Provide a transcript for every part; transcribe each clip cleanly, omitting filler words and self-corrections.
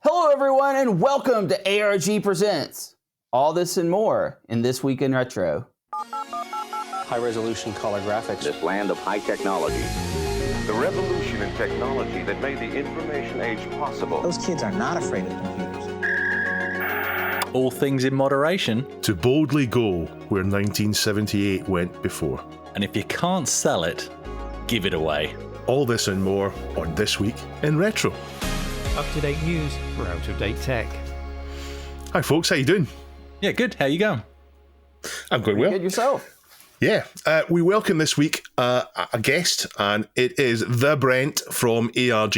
Hello, everyone, and welcome to ARG Presents. All this and more in This Week in Retro. High-resolution color graphics. This land of high technology. The revolution in technology that made the information age possible. Those kids are not afraid of computers. All things in moderation. To boldly go where 1978 went before. And if you can't sell it, give it away. All this and more on This Week in Retro. Up-to-date news for out-of-date tech. Hi folks, how you doing? Yeah, good. How you going? I'm going well. Good yourself. Yeah, we welcome this week a guest, and it is the Brent from ARG.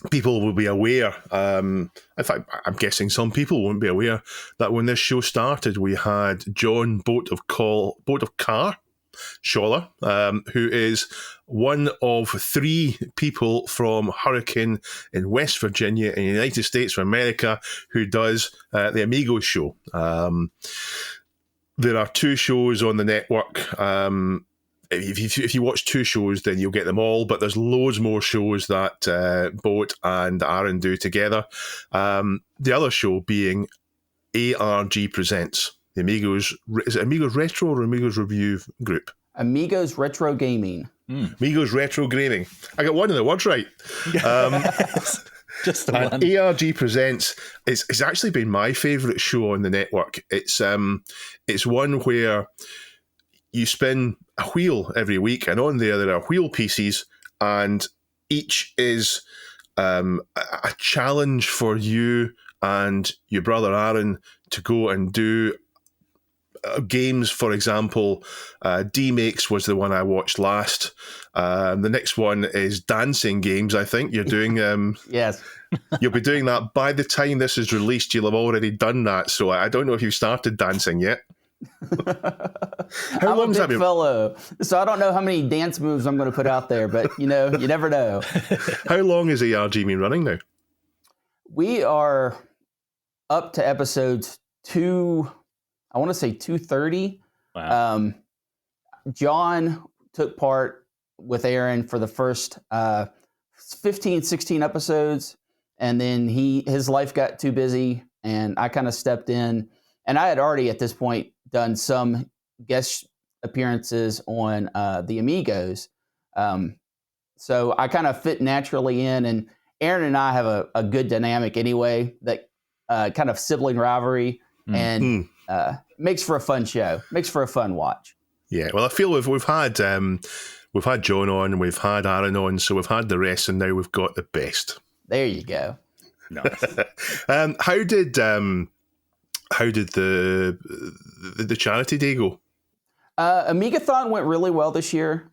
People will be aware, in fact, I'm guessing some people won't be aware, that when this show started, we had John Boat of Car Scholler, who is one of three people from Hurricane in West Virginia in the United States of America who does the Amiga show. There are two shows on the network. If you watch two shows, then you'll get them all, but there's loads more shows that Boat and Aaron do together. The other show being ARG Presents. The Amigos, is it Amigos Retro or Amigos Review Group? Amigos Retro Gaming. Amigos Retro Gaming. I got one of the words right. Just the one. ARG Presents it's actually been my favourite show on the network. It's one where you spin a wheel every week, and on there are wheel pieces, and each is a challenge for you and your brother Aaron to go and do games. For example, D-Makes was the one I watched last. The next one is dancing games, I think. You're doing... Yes. You'll be doing that. By the time this is released, you'll have already done that. So I don't know if you've started dancing yet. I'm a big fellow, so I don't know how many dance moves I'm going to put out there, but, you never know. How long has ARG been running now? We are up to episodes 230. Wow. John took part with Aaron for the first 15, 16 episodes, and then his life got too busy, and I kind of stepped in, and I had already at this point done some guest appearances on the Amigos, so I kind of fit naturally in, and Aaron and I have a good dynamic anyway, that kind of sibling rivalry, and makes for a fun show, makes for a fun watch. Yeah, well, I feel we've had John on, we've had Aaron on, so we've had the rest, and now we've got the best. There you go. Nice. How did the charity day go? Amigathon went really well this year.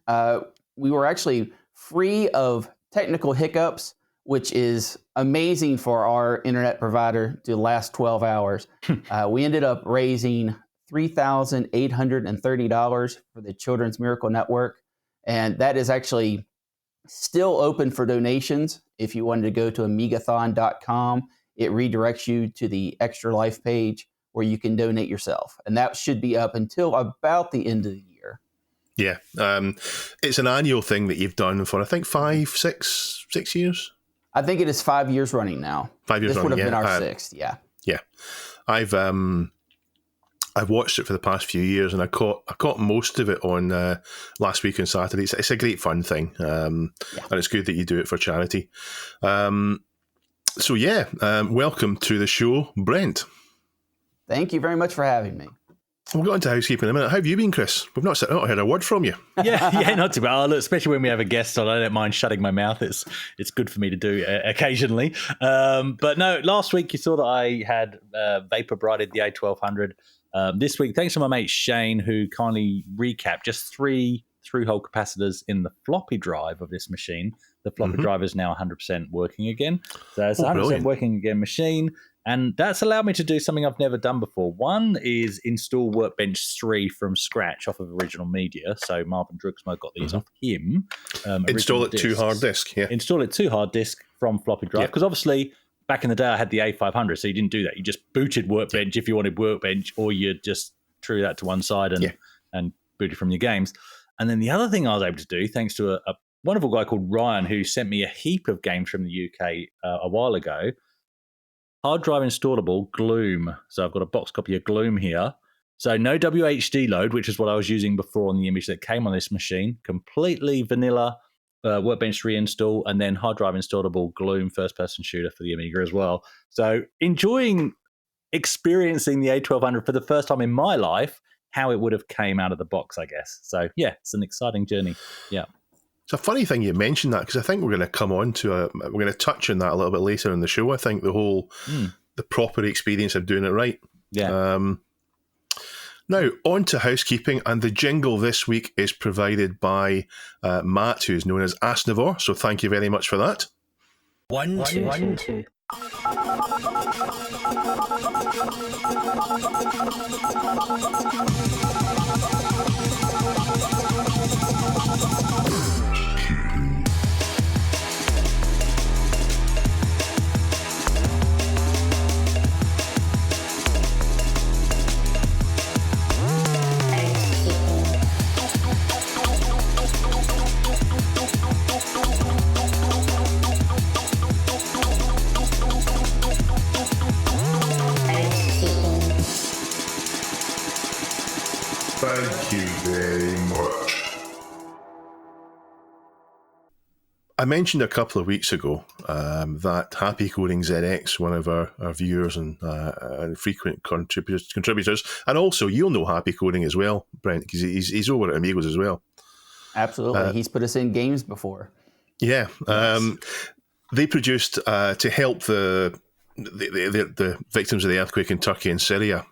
We were actually free of technical hiccups, which is amazing for our internet provider to last 12 hours. We ended up raising $3,830 for the Children's Miracle Network, and that is actually still open for donations. If you wanted to go to amigathon.com, it redirects you to the Extra Life page where you can donate yourself, and that should be up until about the end of the year. Yeah, it's an annual thing that you've done for, I think, 6 years. I think it is 5 years running now. 5 years this running. This would have been our 6th. Yeah. I've watched it for the past few years, and I caught most of it on last week on Saturday. It's a great fun thing, and it's good that you do it for charity. Welcome to the show, Brent. Thank you very much for having me. We'll go into housekeeping in a minute. How have you been, Chris? We've not heard a word from you. Yeah, not too bad. Oh, look, especially when we have a guest on, I don't mind shutting my mouth. It's good for me to do occasionally. But no, last week you saw that I had vapor brided the A1200. This week, thanks to my mate Shane, who kindly recapped just 3 through-hole capacitors in the floppy drive of this machine. The floppy drive is now 100% working again. So it's a 100% brilliant. Working again machine. And that's allowed me to do something I've never done before. One is install Workbench 3 from scratch off of original media. So Marvin Druxmo got these off him. Install it to hard disk. Yeah. Install it to hard disk from floppy drive. Because obviously, back in the day, I had the A500, so you didn't do that. You just booted Workbench if you wanted Workbench, or you just threw that to one side and booted from your games. And then the other thing I was able to do, thanks to a wonderful guy called Ryan, who sent me a heap of games from the UK a while ago. Hard drive installable Gloom. So I've got a box copy of Gloom here. So no WHD load, which is what I was using before on the image that came on this machine. Completely vanilla Workbench reinstall, and then hard drive installable Gloom first-person shooter for the Amiga as well. So experiencing the A1200 for the first time in my life, how it would have came out of the box, I guess. So yeah, it's an exciting journey. Yeah. It's a funny thing you mentioned that, because I think we're going to come on to we're going to touch on that a little bit later in the show. I think the whole the proper experience of doing it right. Yeah. Now, on to housekeeping, and the jingle this week is provided by Matt, who's known as Asnivore, so thank you very much for that. One, two. Thank you very much. I mentioned a couple of weeks ago that Happy Coding ZX, one of our viewers and frequent contributors, and also you'll know Happy Coding as well, Brent, because he's over at Amigos as well. Absolutely. He's put us in games before. Yeah. Yes. They produced, to help the victims of the earthquake in Turkey and Syria,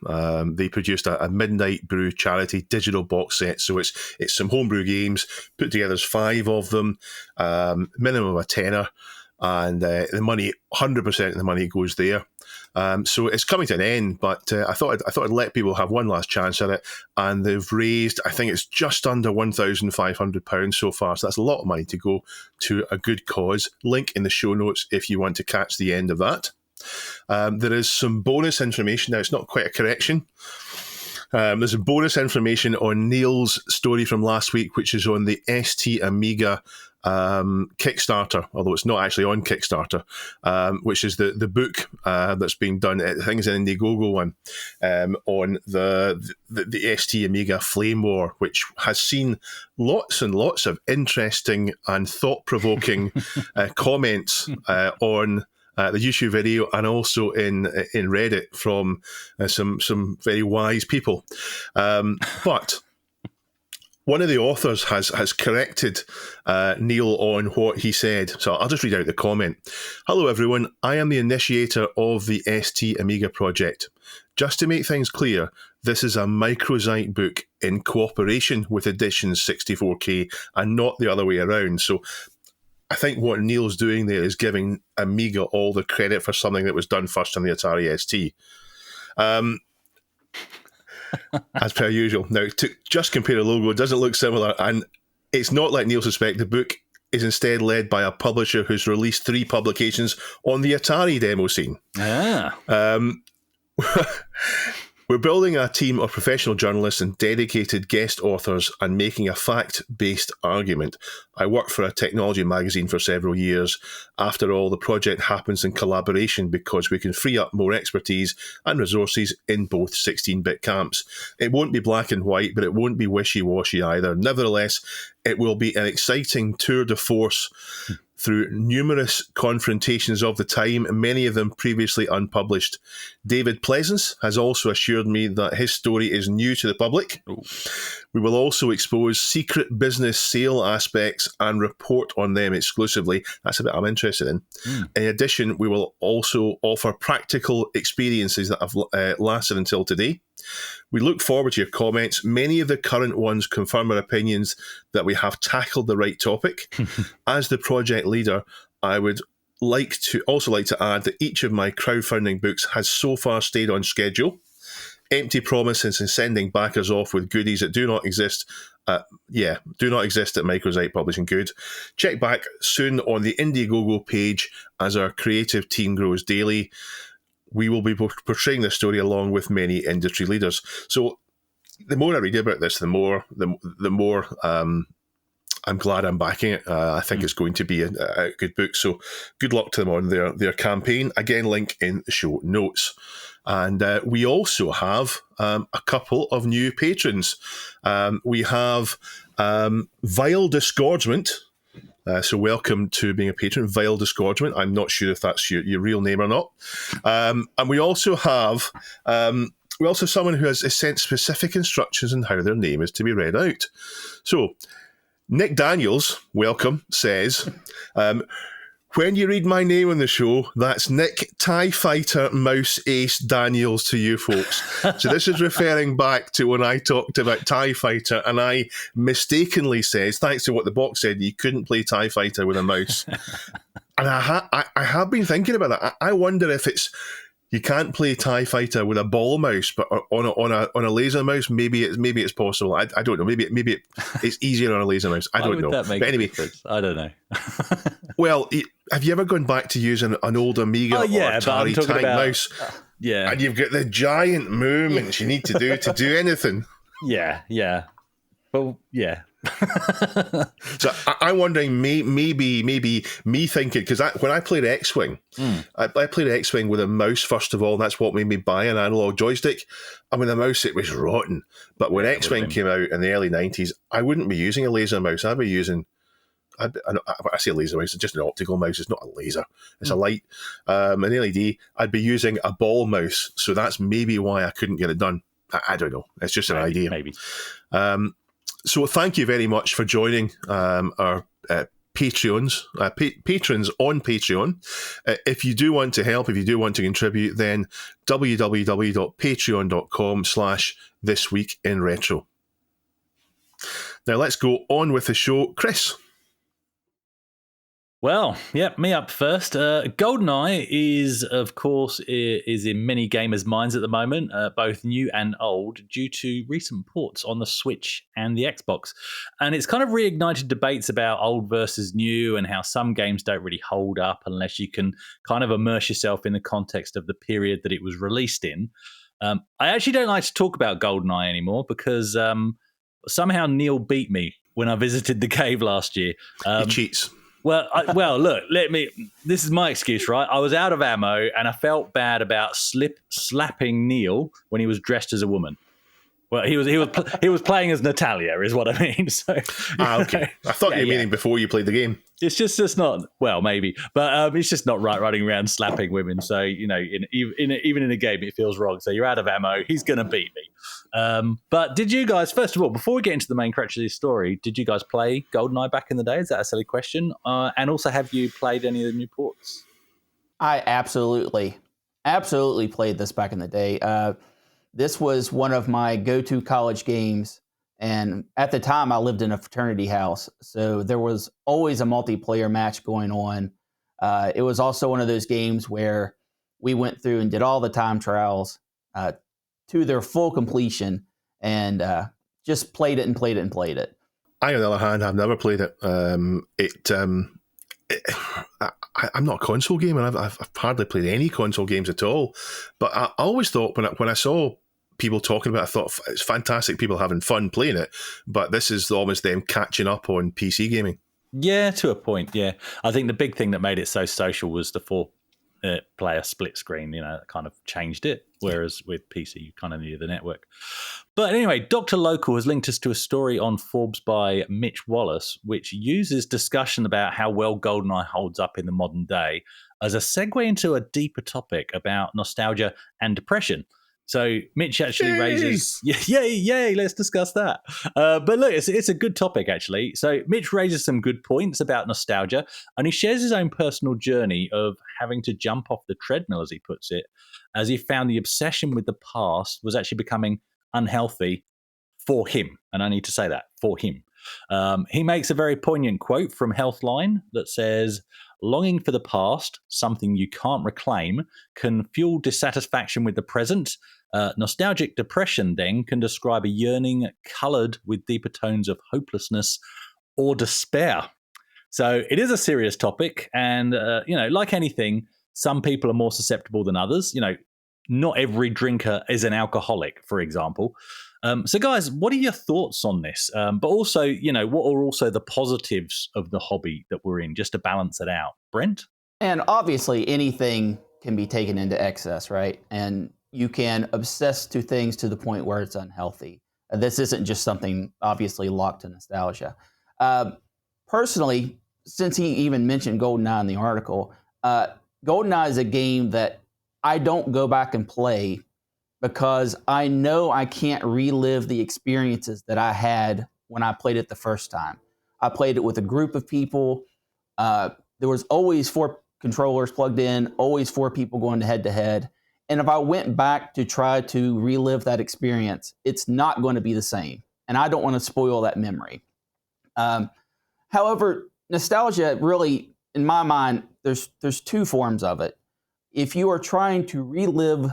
they produced a Midnight Brew charity digital box set. So it's some homebrew games, put together as 5 of them, minimum of a tenner, and the money, 100% of the money goes there. So it's coming to an end, but I thought I'd let people have one last chance at it, and they've raised, I think it's just under £1,500 so far. So that's a lot of money to go to a good cause. Link in the show notes if you want to catch the end of that. There is some bonus information. Now, it's not quite a correction. There's a bonus information on Neil's story from last week, which is on the ST Amiga Kickstarter, although it's not actually on Kickstarter, which is the book that's being done. I think it's an Indiegogo one, on the ST Amiga Flame War, which has seen lots and lots of interesting and thought-provoking comments on the YouTube video, and also in Reddit from some very wise people. But one of the authors has corrected Neil on what he said. So I'll just read out the comment. Hello, everyone. I am the initiator of the ST Amiga project. Just to make things clear, this is a microsite book in cooperation with Editions 64K and not the other way around. So I think what Neil's doing there is giving Amiga all the credit for something that was done first on the Atari ST. As per usual. Now, to just compare a logo, it doesn't look similar, and it's not like Neil suspected. The book is instead led by a publisher who's released 3 publications on the Atari demo scene. We're building a team of professional journalists and dedicated guest authors and making a fact-based argument. I worked for a technology magazine for several years. After all, the project happens in collaboration because we can free up more expertise and resources in both 16-bit camps. It won't be black and white, but it won't be wishy-washy either. Nevertheless, it will be an exciting tour de force through numerous confrontations of the time, many of them previously unpublished. David Pleasance has also assured me that his story is new to the public. Ooh. We will also expose secret business sale aspects and report on them exclusively. That's a bit I'm interested in. In addition, we will also offer practical experiences that have lasted until today. We look forward to your comments. Many of the current ones confirm our opinions that we have tackled the right topic. As the project leader, I would like to add that each of my crowdfunding books has so far stayed on schedule. Empty promises and sending backers off with goodies that do not exist at Microsite Publishing Good. Check back soon on the Indiegogo page as our creative team grows daily. We will be portraying this story along with many industry leaders. So the more I read about this, the more I'm glad I'm backing it. I think it's going to be a good book. So good luck to them on their campaign. Again, link in the show notes. And we also have a couple of new patrons. We have Vile Disgorgement. So welcome to being a patron, Vile Disgorgement. I'm not sure if that's your real name or not. And we also have someone who has sent specific instructions on how their name is to be read out. So Nick Daniels, welcome, says, when you read my name on the show, that's Nick TIE Fighter Mouse Ace Daniels to you folks. So this is referring back to when I talked about TIE Fighter and I mistakenly says, thanks to what the box said, you couldn't play TIE Fighter with a mouse. And I have been thinking about that. I wonder if it's, you can't play TIE Fighter with a ball mouse, but on a laser mouse, maybe it's possible. I don't know. Maybe it's easier on a laser mouse. I don't know. That make but anyway, difference? I don't know. Well, have you ever gone back to using an old Amiga or Atari tank mouse? Yeah, and you've got the giant movements you need to do anything. Yeah. Well, yeah. So I'm wondering, maybe me thinking, because when I played X-Wing, I played X-Wing with a mouse first of all, and that's what made me buy an analog joystick. And with a mouse, it was rotten. But when X-Wing came out in the early 90s, I wouldn't be using a laser mouse. I'd be using, I say laser mouse, it's just an optical mouse. It's not a laser. It's a light, an LED. I'd be using a ball mouse. So that's maybe why I couldn't get it done. I don't know. It's just an idea. Maybe. So thank you very much for joining our patrons on Patreon. If you do want to help, if you do want to contribute, then www.patreon.com/thisweekinretro. Now let's go on with the show. Chris. Well, yeah, me up first. GoldenEye is, of course, is in many gamers' minds at the moment, both new and old, due to recent ports on the Switch and the Xbox. And it's kind of reignited debates about old versus new and how some games don't really hold up unless you can kind of immerse yourself in the context of the period that it was released in. I actually don't like to talk about GoldenEye anymore because somehow Neil beat me when I visited the cave last year. He cheats. Well, look, this is my excuse, right? I was out of ammo and I felt bad about slapping Neil when he was dressed as a woman. Well, he was playing as Natalia, is what I mean. So, okay. I thought you were meaning before you played the game. It's just not, well, maybe, but it's just not right running around slapping women. So, even in a game, it feels wrong. So you're out of ammo. He's going to beat me. But did you guys, first of all, before we get into the main crutch of this story, did you guys play GoldenEye back in the day? Is that a silly question? And also, have you played any of the new ports? I absolutely played this back in the day. This was one of my go-to college games. And at the time, I lived in a fraternity house. So there was always a multiplayer match going on. It was also one of those games where we went through and did all the time trials to their full completion and just played it. I, on the other hand, have never played it. I'm not a console gamer. I've hardly played any console games at all. But I always thought when I saw people talking about it, I thought it's fantastic, people having fun playing it. But this is almost them catching up on PC gaming. Yeah, to a point, yeah. I think the big thing that made it so social was the four-player split screen, that kind of changed it, whereas with PC, you kind of needed the network. But anyway, Dr. Local has linked us to a story on Forbes by Mitch Wallace, which uses discussion about how well GoldenEye holds up in the modern day as a segue into a deeper topic about nostalgia and depression. So Mitch actually raises, yay, let's discuss that. But look, it's a good topic, actually. So Mitch raises some good points about nostalgia, and he shares his own personal journey of having to jump off the treadmill, as he puts it, as he found the obsession with the past was actually becoming unhealthy for him. And I need to say that, for him. He makes a very poignant quote from Healthline that says, "Longing for the past, something you can't reclaim, can fuel dissatisfaction with the present. Nostalgic depression, then, can describe a yearning coloured with deeper tones of hopelessness or despair." So it is a serious topic. And, like anything, some people are more susceptible than others. Not every drinker is an alcoholic, for example. So, guys, what are your thoughts on this? But also, what are also the positives of the hobby that we're in, just to balance it out? Brent? And obviously, anything can be taken into excess, right? And you can obsess to things to the point where it's unhealthy. This isn't just something obviously locked to nostalgia. Personally, since he even mentioned GoldenEye in the article, GoldenEye is a game that I don't go back and play because I know I can't relive the experiences that I had when I played it the first time. I played it with a group of people. There was always 4 controllers plugged in, always 4 people going head to head. And if I went back to try to relive that experience, it's not going to be the same. And I don't want to spoil that memory. However, nostalgia really, in my mind, there's 2 forms of it. If you are trying to relive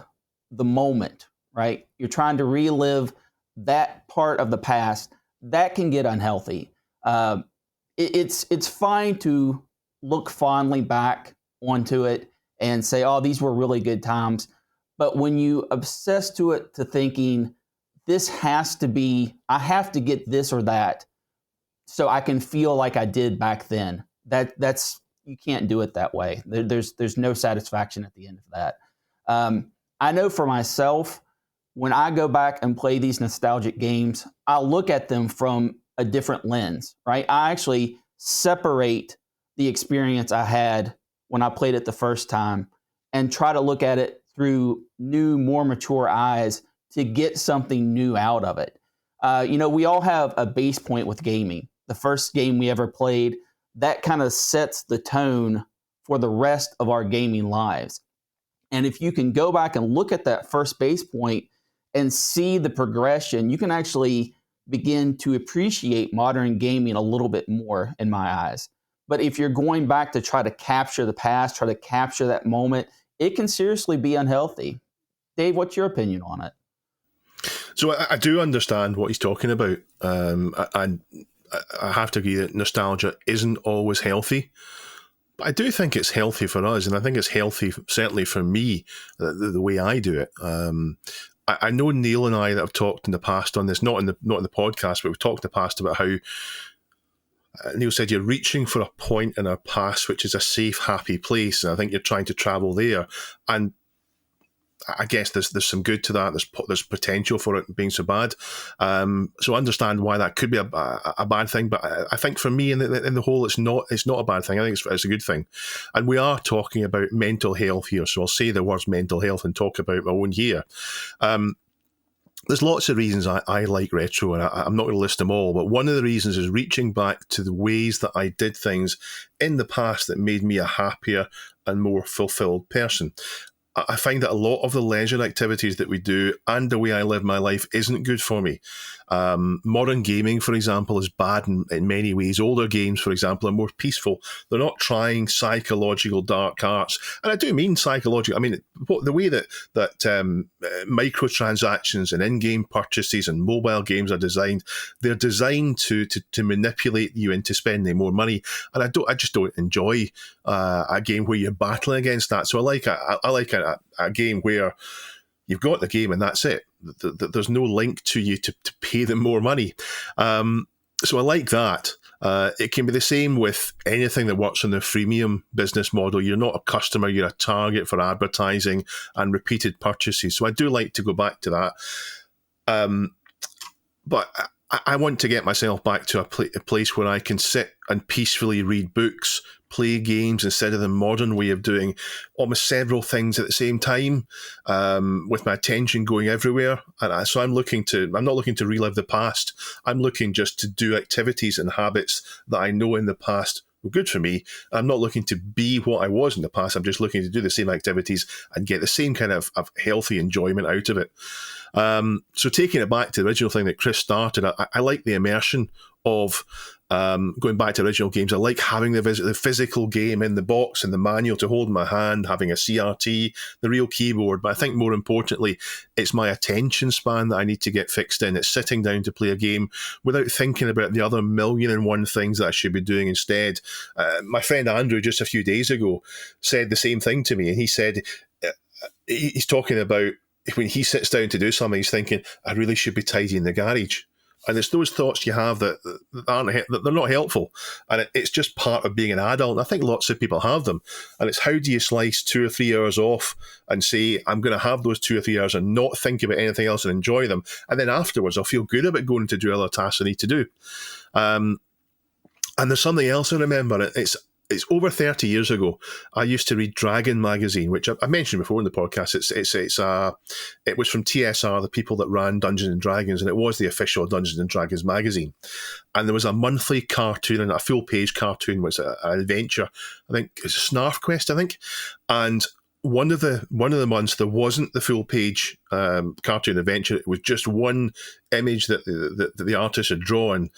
the moment, right? You're trying to relive that part of the past, that can get unhealthy. It's fine to look fondly back onto it and say, oh, these were really good times. But when you obsess to it to thinking, this has to be, I have to get this or that so I can feel like I did back then. That's you can't do it that way. There's no satisfaction at the end of that. I know for myself, when I go back and play these nostalgic games, I look at them from a different lens, right? I actually separate the experience I had when I played it the first time and try to look at it through new, more mature eyes to get something new out of it. We all have a base point with gaming. The first game we ever played, that kind of sets the tone for the rest of our gaming lives. And if you can go back and look at that first base point and see the progression, you can actually begin to appreciate modern gaming a little bit more, in my eyes. But if you're going back to try to capture the past, try to capture that moment, it can seriously be unhealthy. Dave, what's your opinion on it? So I do understand what he's talking about. I have to agree that nostalgia isn't always healthy. But I do think it's healthy for us, and I think it's healthy, certainly for me, the way I do it. I know Neil and I that have talked in the past on this, not in the podcast, but we've talked in the past about how Neil said you're reaching for a point in our past which is a safe, happy place, and I think you're trying to travel there. And I guess there's some good to that. There's potential for it being so bad. So I understand why that could be a bad thing. But I think for me, in the whole, it's not a bad thing. I think it's a good thing. And we are talking about mental health here. So I'll say the words mental health and talk about my own here. There's lots of reasons I like retro, and I'm not going to list them all, but one of the reasons is reaching back to the ways that I did things in the past that made me a happier and more fulfilled person. I find that a lot of the leisure activities that we do and the way I live my life isn't good for me. Modern gaming, for example, is bad in many ways. Older games, for example, are more peaceful. They're not trying psychological dark arts. And I do mean psychological. I mean, the way that microtransactions and in-game purchases and mobile games are designed, they're designed to manipulate you into spending more money. And I just don't enjoy a game where you're battling against that. So I like a game where you've got the game and that's it. There's no link to you to pay them more money. So I like that. It can be the same with anything that works on the freemium business model. You're not a customer, you're a target for advertising and repeated purchases. So I do like to go back to that. But I want to get myself back to a place where I can sit and peacefully read books, play games instead of the modern way of doing almost several things at the same time, with my attention going everywhere. And so I'm not looking to relive the past. I'm looking just to do activities and habits that I know in the past were good for me. I'm not looking to be what I was in the past. I'm just looking to do the same activities and get the same kind of healthy enjoyment out of it. So taking it back to the original thing that Chris started, I like the immersion of going back to original games. I like having the physical game in the box and the manual to hold in my hand, having a CRT, the real keyboard. But I think more importantly, it's my attention span that I need to get fixed in. It's sitting down to play a game without thinking about the other 1,000,001 things that I should be doing instead. My friend Andrew, just a few days ago, said the same thing to me. And he said, he's talking about when he sits down to do something, he's thinking, I really should be tidying the garage. And it's those thoughts you have that they're not helpful. And it's just part of being an adult. And I think lots of people have them. And it's how do you slice 2 or 3 hours off and say, I'm going to have those 2 or 3 hours and not think about anything else and enjoy them. And then afterwards, I'll feel good about going to do other tasks I need to do. And there's something else I remember. It's over 30 years ago. I used to read Dragon magazine, which I mentioned before in the podcast. It was from TSR, the people that ran Dungeons and Dragons, and it was the official Dungeons and Dragons magazine. And there was a monthly cartoon and a full page cartoon, which was an adventure. I think it's Snarf Quest, I think. And one of the months there wasn't the full page cartoon adventure. It was just one image that the artist had drawn.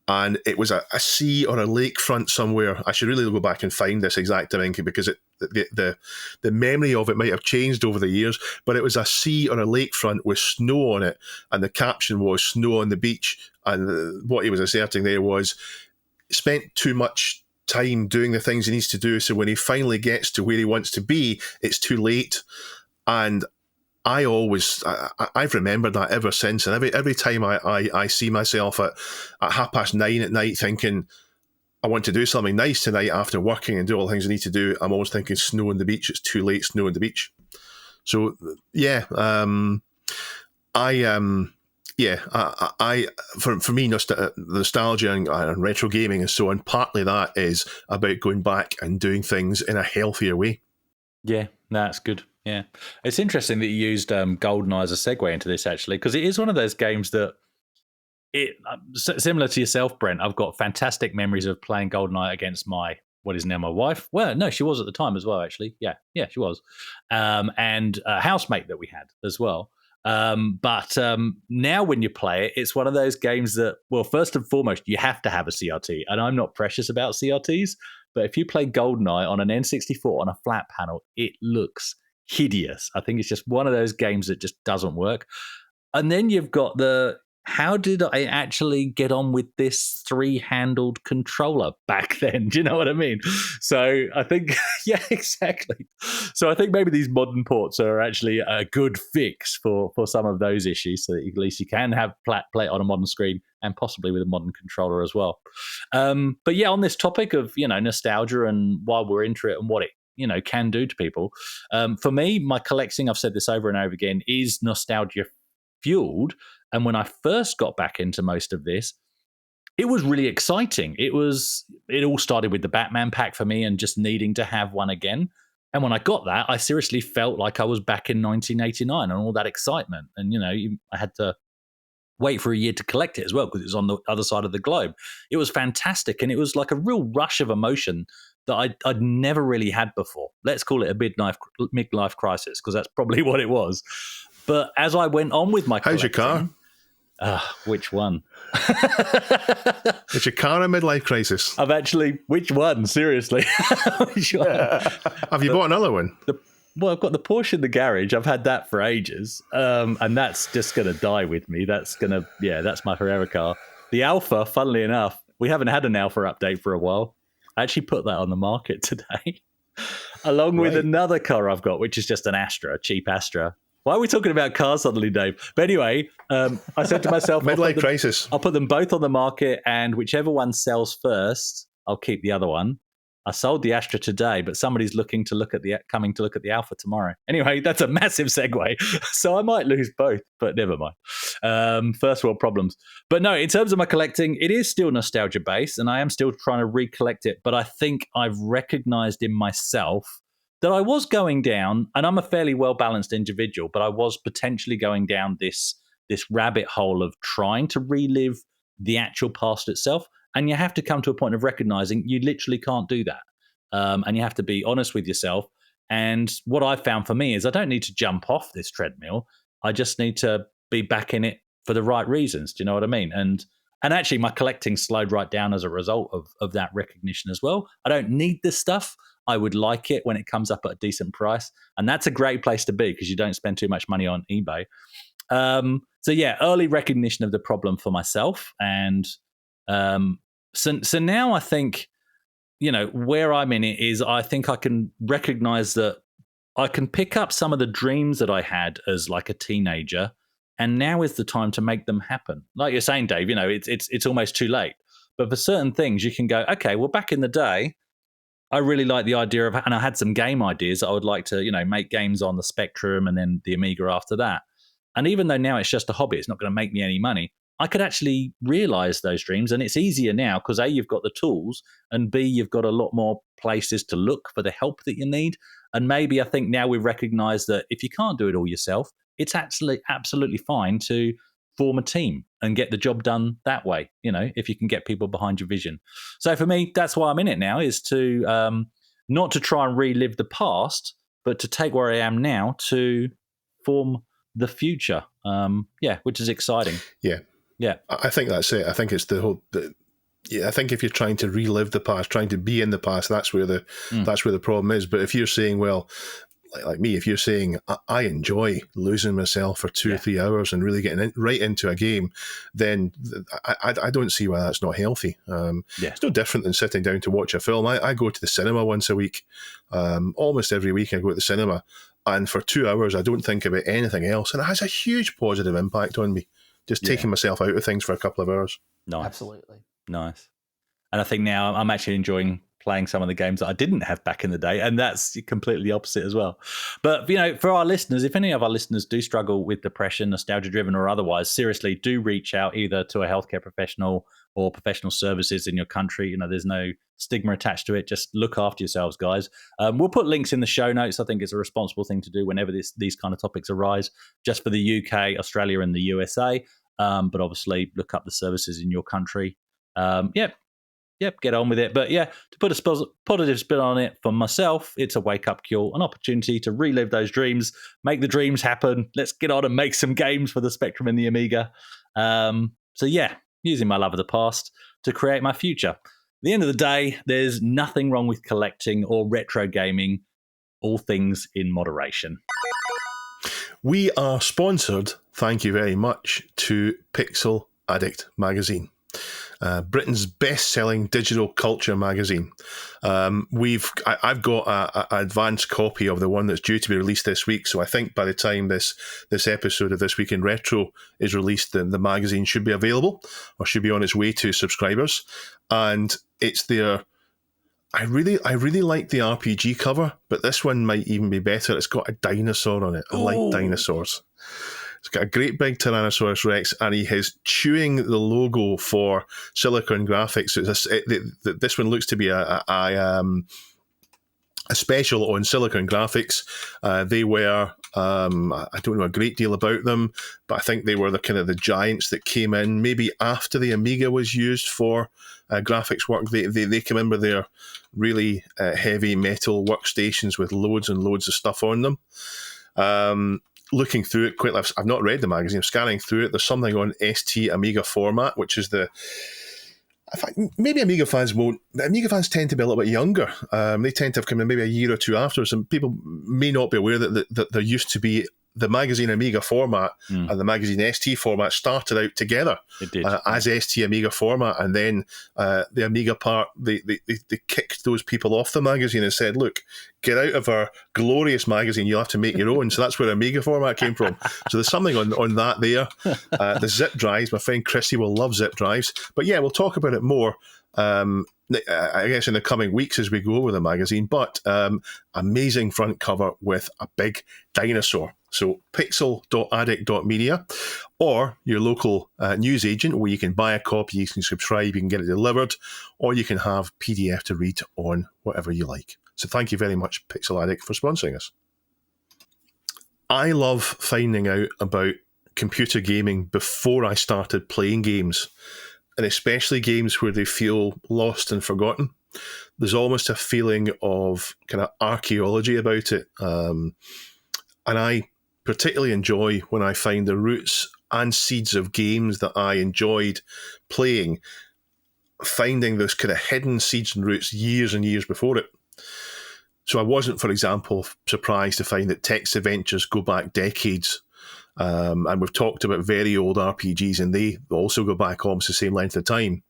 And it was a sea or a lakefront somewhere. I should really go back and find this exact image because the memory of it might have changed over the years. But it was a sea or a lakefront with snow on it, and the caption was "Snow on the beach." And what he was asserting there was spent too much time doing the things he needs to do, so when he finally gets to where he wants to be, it's too late. And I've remembered that ever since, and every time I see myself at 9:30 at night thinking I want to do something nice tonight after working and do all the things I need to do, I'm always thinking snow on the beach. It's too late. Snow on the beach. So yeah, for me, nostalgia and retro gaming and so on. Partly that is about going back and doing things in a healthier way. Yeah, that's good. Yeah, it's interesting that you used GoldenEye as a segue into this, actually, because it is one of those games that similar to yourself, Brent. I've got fantastic memories of playing GoldenEye against what is now my wife. Well, no, she was at the time as well, actually. Yeah, she was, and a housemate that we had as well. But now when you play it, it's one of those games that, well, first and foremost, you have to have a CRT, and I'm not precious about CRTs. But if you play GoldenEye on an N64 on a flat panel, it looks hideous. I think it's just one of those games that just doesn't work. And then you've got how did I actually get on with this 3-handled controller back then? Do you know what I mean? So I think, yeah, exactly. So I think maybe these modern ports are actually a good fix for some of those issues, so that at least you can play it on a modern screen and possibly with a modern controller as well. But yeah, on this topic of, nostalgia and why we're into it and what it, can do to people. For me, my collecting, I've said this over and over again, is nostalgia fueled. And when I first got back into most of this, it was really exciting. It all started with the Batman pack for me and just needing to have one again. And when I got that, I seriously felt like I was back in 1989 and all that excitement. And, I had to wait for a year to collect it as well because it was on the other side of the globe. It was fantastic. And it was like a real rush of emotion that I'd never really had before. Let's call it a midlife crisis, because that's probably what it was. But as I went on with my collecting... How's your car? Which one? Is your car a midlife crisis? Which one? Seriously. Which one? Have you bought another one? Well, I've got the Porsche in the garage. I've had that for ages. And that's just going to die with me. That's my forever car. The Alpha, funnily enough, we haven't had an Alpha update for a while. I actually put that on the market today, along with another car I've got, which is just an Astra, a cheap Astra. Why are we talking about cars suddenly, Dave? But anyway, I said to myself, midlife crisis. I'll put them both on the market, and whichever one sells first, I'll keep the other one. I sold the Astra today, but somebody's coming to look at the Alpha tomorrow. Anyway, that's a massive segue. So I might lose both, but never mind. First world problems. But no, in terms of my collecting, it is still nostalgia based, and I am still trying to recollect it. But I think I've recognized in myself that I was going down, and I'm a fairly well-balanced individual, but I was potentially going down this rabbit hole of trying to relive the actual past itself. And you have to come to a point of recognizing you literally can't do that. And you have to be honest with yourself. And what I've found for me is I don't need to jump off this treadmill. I just need to be back in it for the right reasons. Do you know what I mean? And actually, my collecting slowed right down as a result of that recognition as well. I don't need this stuff. I would like it when it comes up at a decent price. And that's a great place to be because you don't spend too much money on eBay. So yeah, early recognition of the problem for myself. And so now I think, where I'm in it is I think I can recognize that I can pick up some of the dreams that I had as like a teenager, and now is the time to make them happen. Like you're saying, Dave, it's almost too late. But for certain things, you can go, okay, well, back in the day, I really like the idea of, and I had some game ideas that I would like to, make games on the Spectrum and then the Amiga after that. And even though now it's just a hobby, it's not going to make me any money, I could actually realize those dreams. And it's easier now because A, you've got the tools, and B, you've got a lot more places to look for the help that you need. And maybe I think now we've recognized that if you can't do it all yourself, it's actually absolutely fine to form a team and get the job done that way, if you can get people behind your vision. So for me, that's why I'm in it now, is to not to try and relive the past, but to take where I am now to form the future. Which is exciting. Yeah. I think that's it. I think it's the whole. I think if you're trying to relive the past, trying to be in the past, that's where the problem is. But if you're saying, well, like me, if you're saying I enjoy losing myself for 2 or 3 hours and really getting right into a game, then I don't see why that's not healthy. It's no different than sitting down to watch a film. I go to the cinema once a week. Almost every week I go to the cinema, and for 2 hours I don't think about anything else, and it has a huge positive impact on me. Just taking myself out of things for a couple of hours. Nice. Absolutely. Nice. And I think now I'm actually enjoying playing some of the games that I didn't have back in the day, and that's completely the opposite as well. But, for our listeners, if any of our listeners do struggle with depression, nostalgia-driven or otherwise, seriously, do reach out either to a healthcare professional or professional services in your country. There's no stigma attached to it. Just look after yourselves, guys. We'll put links in the show notes. I think it's a responsible thing to do whenever these kind of topics arise, just for the UK, Australia, and the USA. But obviously, look up the services in your country. Get on with it. But to put a positive spin on it for myself, it's a wake-up call, an opportunity to relive those dreams, make the dreams happen. Let's get on and make some games for the Spectrum and the Amiga. Using my love of the past to create my future. At the end of the day, there's nothing wrong with collecting or retro gaming, all things in moderation. We are sponsored, thank you very much, to Pixel Addict magazine. Britain's best-selling digital culture magazine. I've got an advanced copy of the one that's due to be released this week, so I think by the time this episode of This Week in Retro is released, the magazine should be available, or should be on its way to subscribers. And it's there. I really like the RPG cover, but this one might even be better. It's got a dinosaur on it. I like dinosaurs. It's got a great big Tyrannosaurus Rex, and he is chewing the logo for Silicon Graphics. This one looks to be a special on Silicon Graphics. They were, I don't know a great deal about them, but I think they were the giants that came in maybe after the Amiga was used for graphics work. They came in with their really heavy metal workstations with loads and loads of stuff on them. Looking through it quickly, I've not read the magazine, I'm scanning through it. There's something on ST Amiga format, which is maybe Amiga fans won't. Amiga fans tend to be a little bit younger. They tend to have come in maybe a year or two afterwards, and people may not be aware that there used to be the magazine Amiga format and the magazine ST format started out together. It did. As ST Amiga format, and then the Amiga part, they kicked those people off the magazine and said, look, get out of our glorious magazine, you'll have to make your own. So that's where Amiga format came from. So there's something on that there. The zip drives, my friend Chrissy will love zip drives. But we'll talk about it more, I guess, in the coming weeks as we go over the magazine. But amazing front cover with a big dinosaur. So pixel.addict.media, or your local news agent, where you can buy a copy, you can subscribe, you can get it delivered, or you can have PDF to read on whatever you like. So thank you very much, Pixel Addict, for sponsoring us. I love finding out about computer gaming before I started playing games, and especially games where they feel lost and forgotten. There's almost a feeling of kind of archaeology about it. And I particularly enjoy when I find the roots and seeds of games that I enjoyed playing, finding those kind of hidden seeds and roots years and years before it. So I wasn't, for example, surprised to find that text adventures go back decades. And we've talked about very old RPGs, and they also go back almost the same length of time.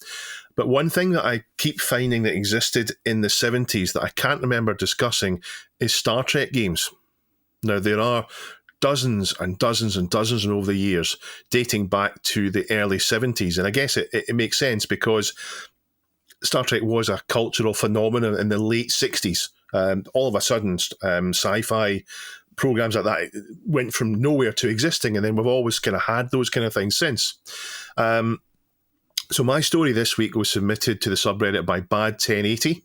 But one thing that I keep finding that existed in the 70s that I can't remember discussing is Star Trek games. Now, there are dozens and dozens and dozens over the years, dating back to the early 70s. And I guess it makes sense because Star Trek was a cultural phenomenon in the late 60s. All of a sudden, sci-fi programs like that went from nowhere to existing, and then we've always kind of had those kind of things since. So my story this week was submitted to the subreddit by Bad1080,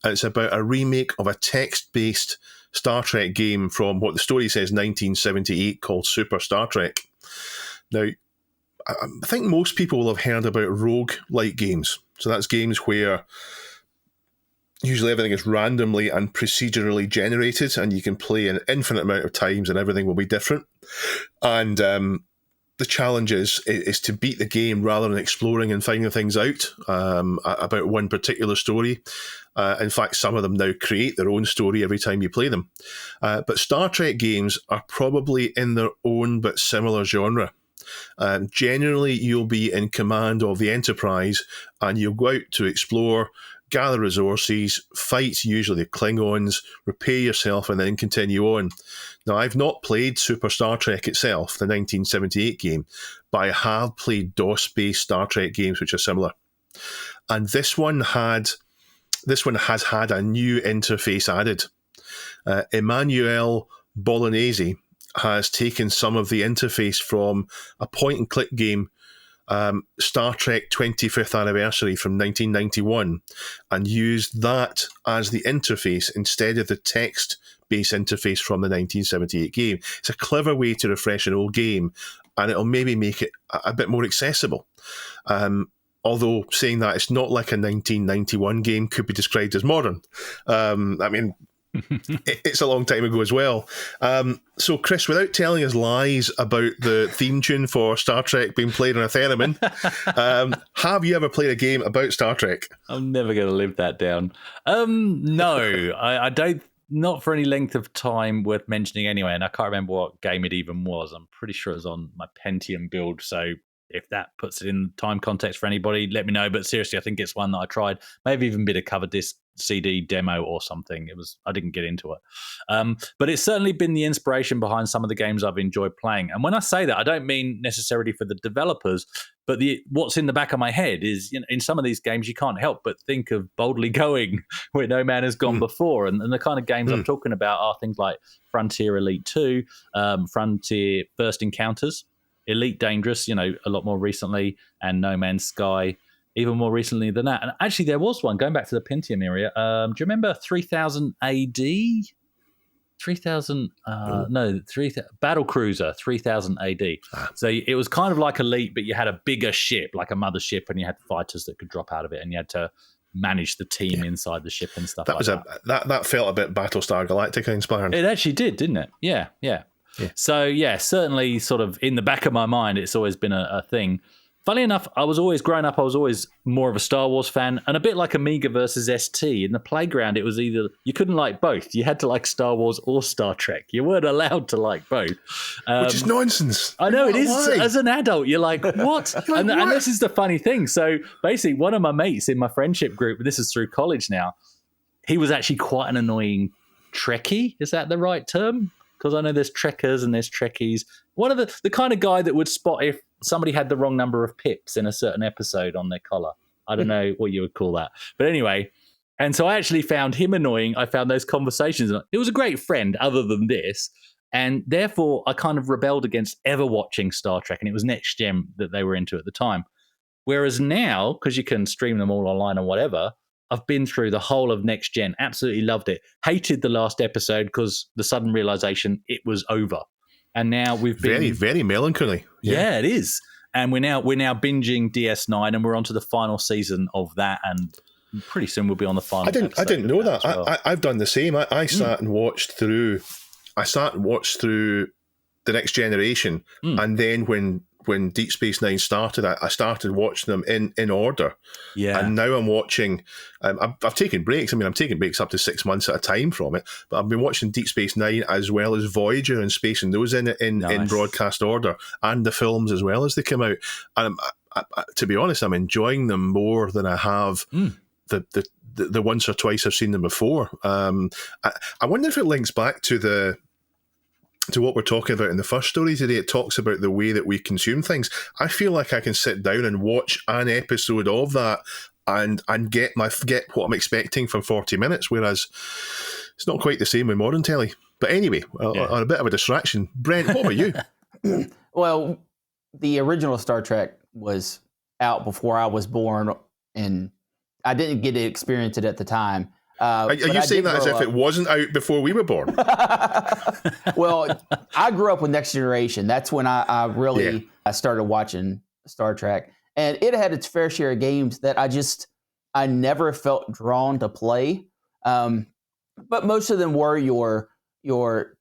and it's about a remake of a text-based Star Trek game from what the story says 1978 called Super Star Trek. Now, I think most people will have heard about rogue-like games. So that's games where usually everything is randomly and procedurally generated, and you can play an infinite amount of times and everything will be different. And the challenge is to beat the game rather than exploring and finding things out about one particular story. In fact, some of them now create their own story every time you play them. But Star Trek games are probably in their own but similar genre. Generally, you'll be in command of the Enterprise and you'll go out to explore, gather resources, fight usually the Klingons, repair yourself, and then continue on. Now, I've not played Super Star Trek itself, the 1978 game, but I have played DOS-based Star Trek games which are similar. And this one has had a new interface added. Emmanuel Bolognese has taken some of the interface from a point-and-click game, Star Trek 25th Anniversary from 1991, and used that as the interface instead of the text-based interface from the 1978 game. It's a clever way to refresh an old game, and it'll maybe make it a bit more accessible. Although saying that, it's not like a 1991 game could be described as modern. It's a long time ago as well. So, Chris, without telling us lies about the theme tune for Star Trek being played on a theremin, have you ever played a game about Star Trek? I'm never going to live that down. No, I don't. Not for any length of time worth mentioning anyway. And I can't remember what game it even was. I'm pretty sure it was on my Pentium build. So if that puts it in time context for anybody, let me know. But seriously, I think it's one that I tried. Maybe even bit a cover disc CD demo or something. I didn't get into it. But it's certainly been the inspiration behind some of the games I've enjoyed playing. And when I say that, I don't mean necessarily for the developers, but what's in the back of my head is, in some of these games, you can't help but think of Boldly Going, where no man has gone before. And the kind of games I'm talking about are things like Frontier Elite 2, Frontier First Encounters, Elite Dangerous, a lot more recently, and No Man's Sky, even more recently than that. And actually, there was one, going back to the Pentium area. Do you remember 3000 AD? 3000, Battle Cruiser, 3000 AD. So it was kind of like Elite, but you had a bigger ship, like a mothership, and you had fighters that could drop out of it, and you had to manage the team inside the ship and stuff That felt a bit Battlestar Galactica inspired. It actually did, didn't it? Yeah. So, yeah, certainly sort of in the back of my mind, it's always been a thing. Funny enough, growing up, I was always more of a Star Wars fan, and a bit like Amiga versus ST. In the playground, it was either, you couldn't like both. You had to like Star Wars or Star Trek. You weren't allowed to like both. Which is nonsense. I know, it is. As an adult, you're like, what? And this is the funny thing. So basically, one of my mates in my friendship group, this is through college now, he was actually quite an annoying Trekkie. Is that the right term? Because I know there's Trekkers and there's Trekkies. One of the kind of guy that would spot if somebody had the wrong number of pips in a certain episode on their collar. I don't know what you would call that. But anyway, and so I actually found him annoying. I found those conversations. It was a great friend other than this. And therefore, I kind of rebelled against ever watching Star Trek. And it was Next Gen that they were into at the time. Whereas now, because you can stream them all online or whatever, I've been through the whole of Next Gen, absolutely loved it. Hated the last episode because the sudden realization it was over. And now we've been very, very melancholy. Yeah, it is. And we're now binging DS9, and we're on to the final season of that, and pretty soon we'll be on the final. I didn't know that. Well. I've done the same. I sat and watched through. The Next Generation, and then when Deep Space Nine started, I started watching them in order. Yeah. And now I'm watching, I've taken breaks. I mean, I'm taking breaks up to 6 months at a time from it, but I've been watching Deep Space Nine as well as Voyager and Space and those in broadcast order, and the films as well as they come out. And to be honest, I'm enjoying them more than I have the once or twice I've seen them before. I wonder if it links back to to what we're talking about in the first story today. It talks about the way that we consume things. I feel like I can sit down and watch an episode of that and get what I'm expecting from 40 minutes, whereas it's not quite the same with modern telly. But anyway, on a bit of a distraction. Brent, what about you? Well, the original Star Trek was out before I was born, and I didn't get to experience it at the time. Are you saying that as if it wasn't out before we were born? Well, I grew up with Next Generation. That's when I really started watching Star Trek. And it had its fair share of games that I never felt drawn to play. But most of them were your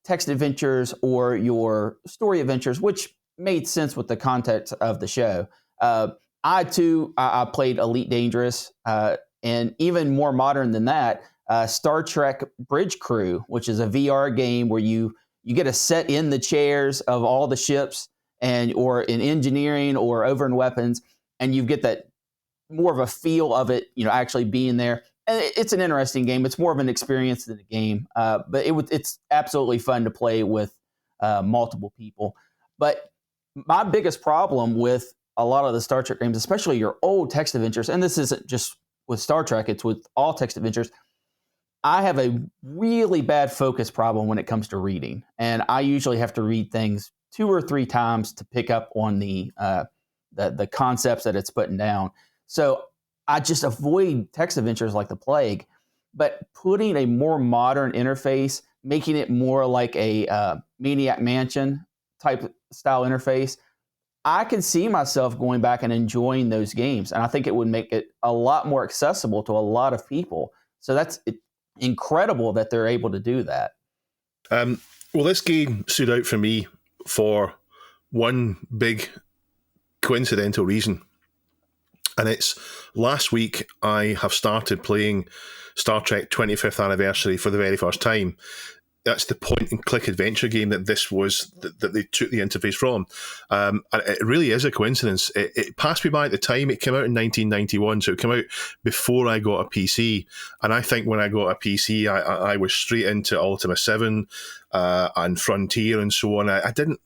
text adventures or your story adventures, which made sense with the context of the show. I played Elite Dangerous, and even more modern than that, Star Trek Bridge Crew, which is a VR game where you get to sit in the chairs of all the ships or in engineering or over in weapons, and you get that more of a feel of it, actually being there. And it's an interesting game. It's more of an experience than a game, but it's absolutely fun to play with multiple people. But my biggest problem with a lot of the Star Trek games, especially your old text adventures, and this isn't just with Star Trek, it's with all text adventures, I have a really bad focus problem when it comes to reading. And I usually have to read things 2 or 3 times to pick up on the concepts that it's putting down. So I just avoid text adventures like the plague. But putting a more modern interface, making it more like a Maniac Mansion type style interface, I can see myself going back and enjoying those games. And I think it would make it a lot more accessible to a lot of people. So that's incredible that they're able to do that. Well, this game stood out for me for one big coincidental reason. And it's last week I have started playing Star Trek 25th Anniversary for the very first time. That's the point-and-click adventure game that this was, that they took the interface from. And it really is a coincidence. It passed me by at the time. It came out in 1991, so it came out before I got a PC. And I think when I got a PC, I was straight into Ultima 7 and Frontier and so on. I didn't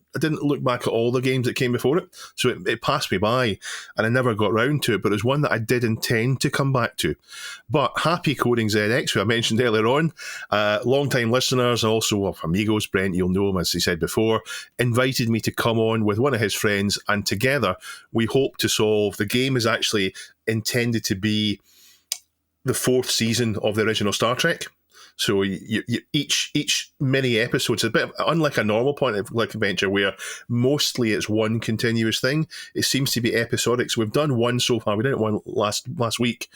look back at all the games that came before it, so it passed me by, and I never got round to it, but it was one that I did intend to come back to. But Happy Coding ZX, who I mentioned earlier on, long-time listeners, and also amigos, Brent, you'll know him, as he said before, invited me to come on with one of his friends, and together we hope to solve. The game is actually intended to be the 4th season of the original Star Trek. So each mini episode's a bit unlike a normal point-and-click adventure where mostly it's one continuous thing. It seems to be episodic. So we've done one so far. We did one last week,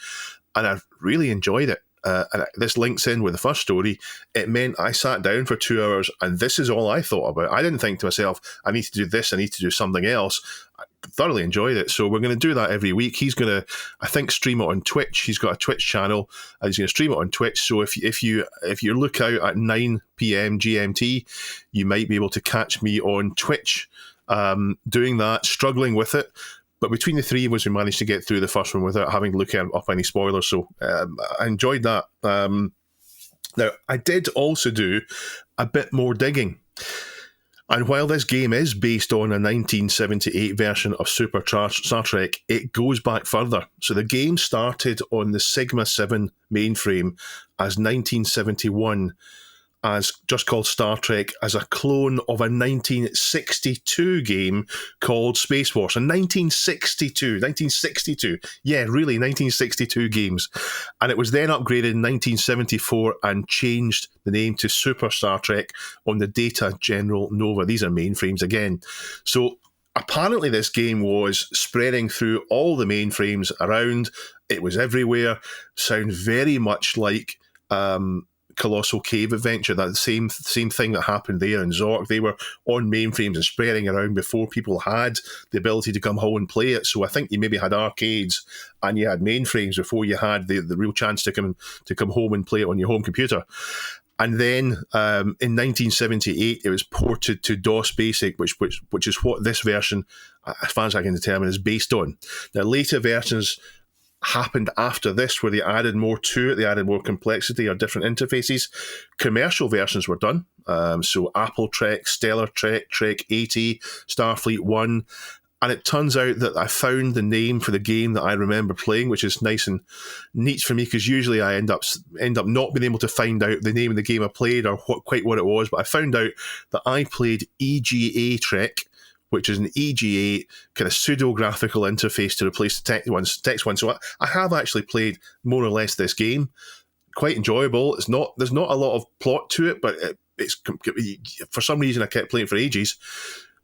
and I've really enjoyed it. And this links in with the first story. It meant I sat down for 2 hours, and this is all I thought about. I didn't think to myself, I need to do this, I need to do something else. I thoroughly enjoyed it. So we're going to do that every week. He's going to, I think, stream it on Twitch. He's got a Twitch channel, and he's going to stream it on Twitch. So if you look out at 9 p.m. GMT, you might be able to catch me on Twitch doing that, struggling with it. But between the three of us, we managed to get through the first one without having to look up any spoilers. So I enjoyed that. Now, I did also do a bit more digging. And while this game is based on a 1978 version of Supercharged Star Trek, it goes back further. So the game started on the Sigma 7 mainframe as 1971, as just called Star Trek, as a clone of a 1962 game called Space Force. A 1962. Yeah, really, 1962 games. And it was then upgraded in 1974 and changed the name to Super Star Trek on the Data General Nova. These are mainframes again. So apparently this game was spreading through all the mainframes around. It was everywhere. Sounds very much like Colossal Cave Adventure, that same thing that happened there in Zork. They were on mainframes and spreading around before people had the ability to come home and play it. So I think you maybe had arcades and you had mainframes before you had the real chance to come home and play it on your home computer. And then in 1978, it was ported to DOS Basic, which is what this version, as far as I can determine, is based on. Now, later versions happened after this, where they added more to it, they added more complexity or different interfaces. Commercial versions were done. So Apple Trek, Stellar Trek, Trek 80, Starfleet 1. And it turns out that I found the name for the game that I remember playing, which is nice and neat for me, because usually I end up not being able to find out the name of the game I played or quite what it was. But I found out that I played EGA Trek, which is an EGA kind of pseudo-graphical interface to replace the text one. So I have actually played more or less this game. Quite enjoyable. There's not a lot of plot to it, but it's for some reason I kept playing for ages.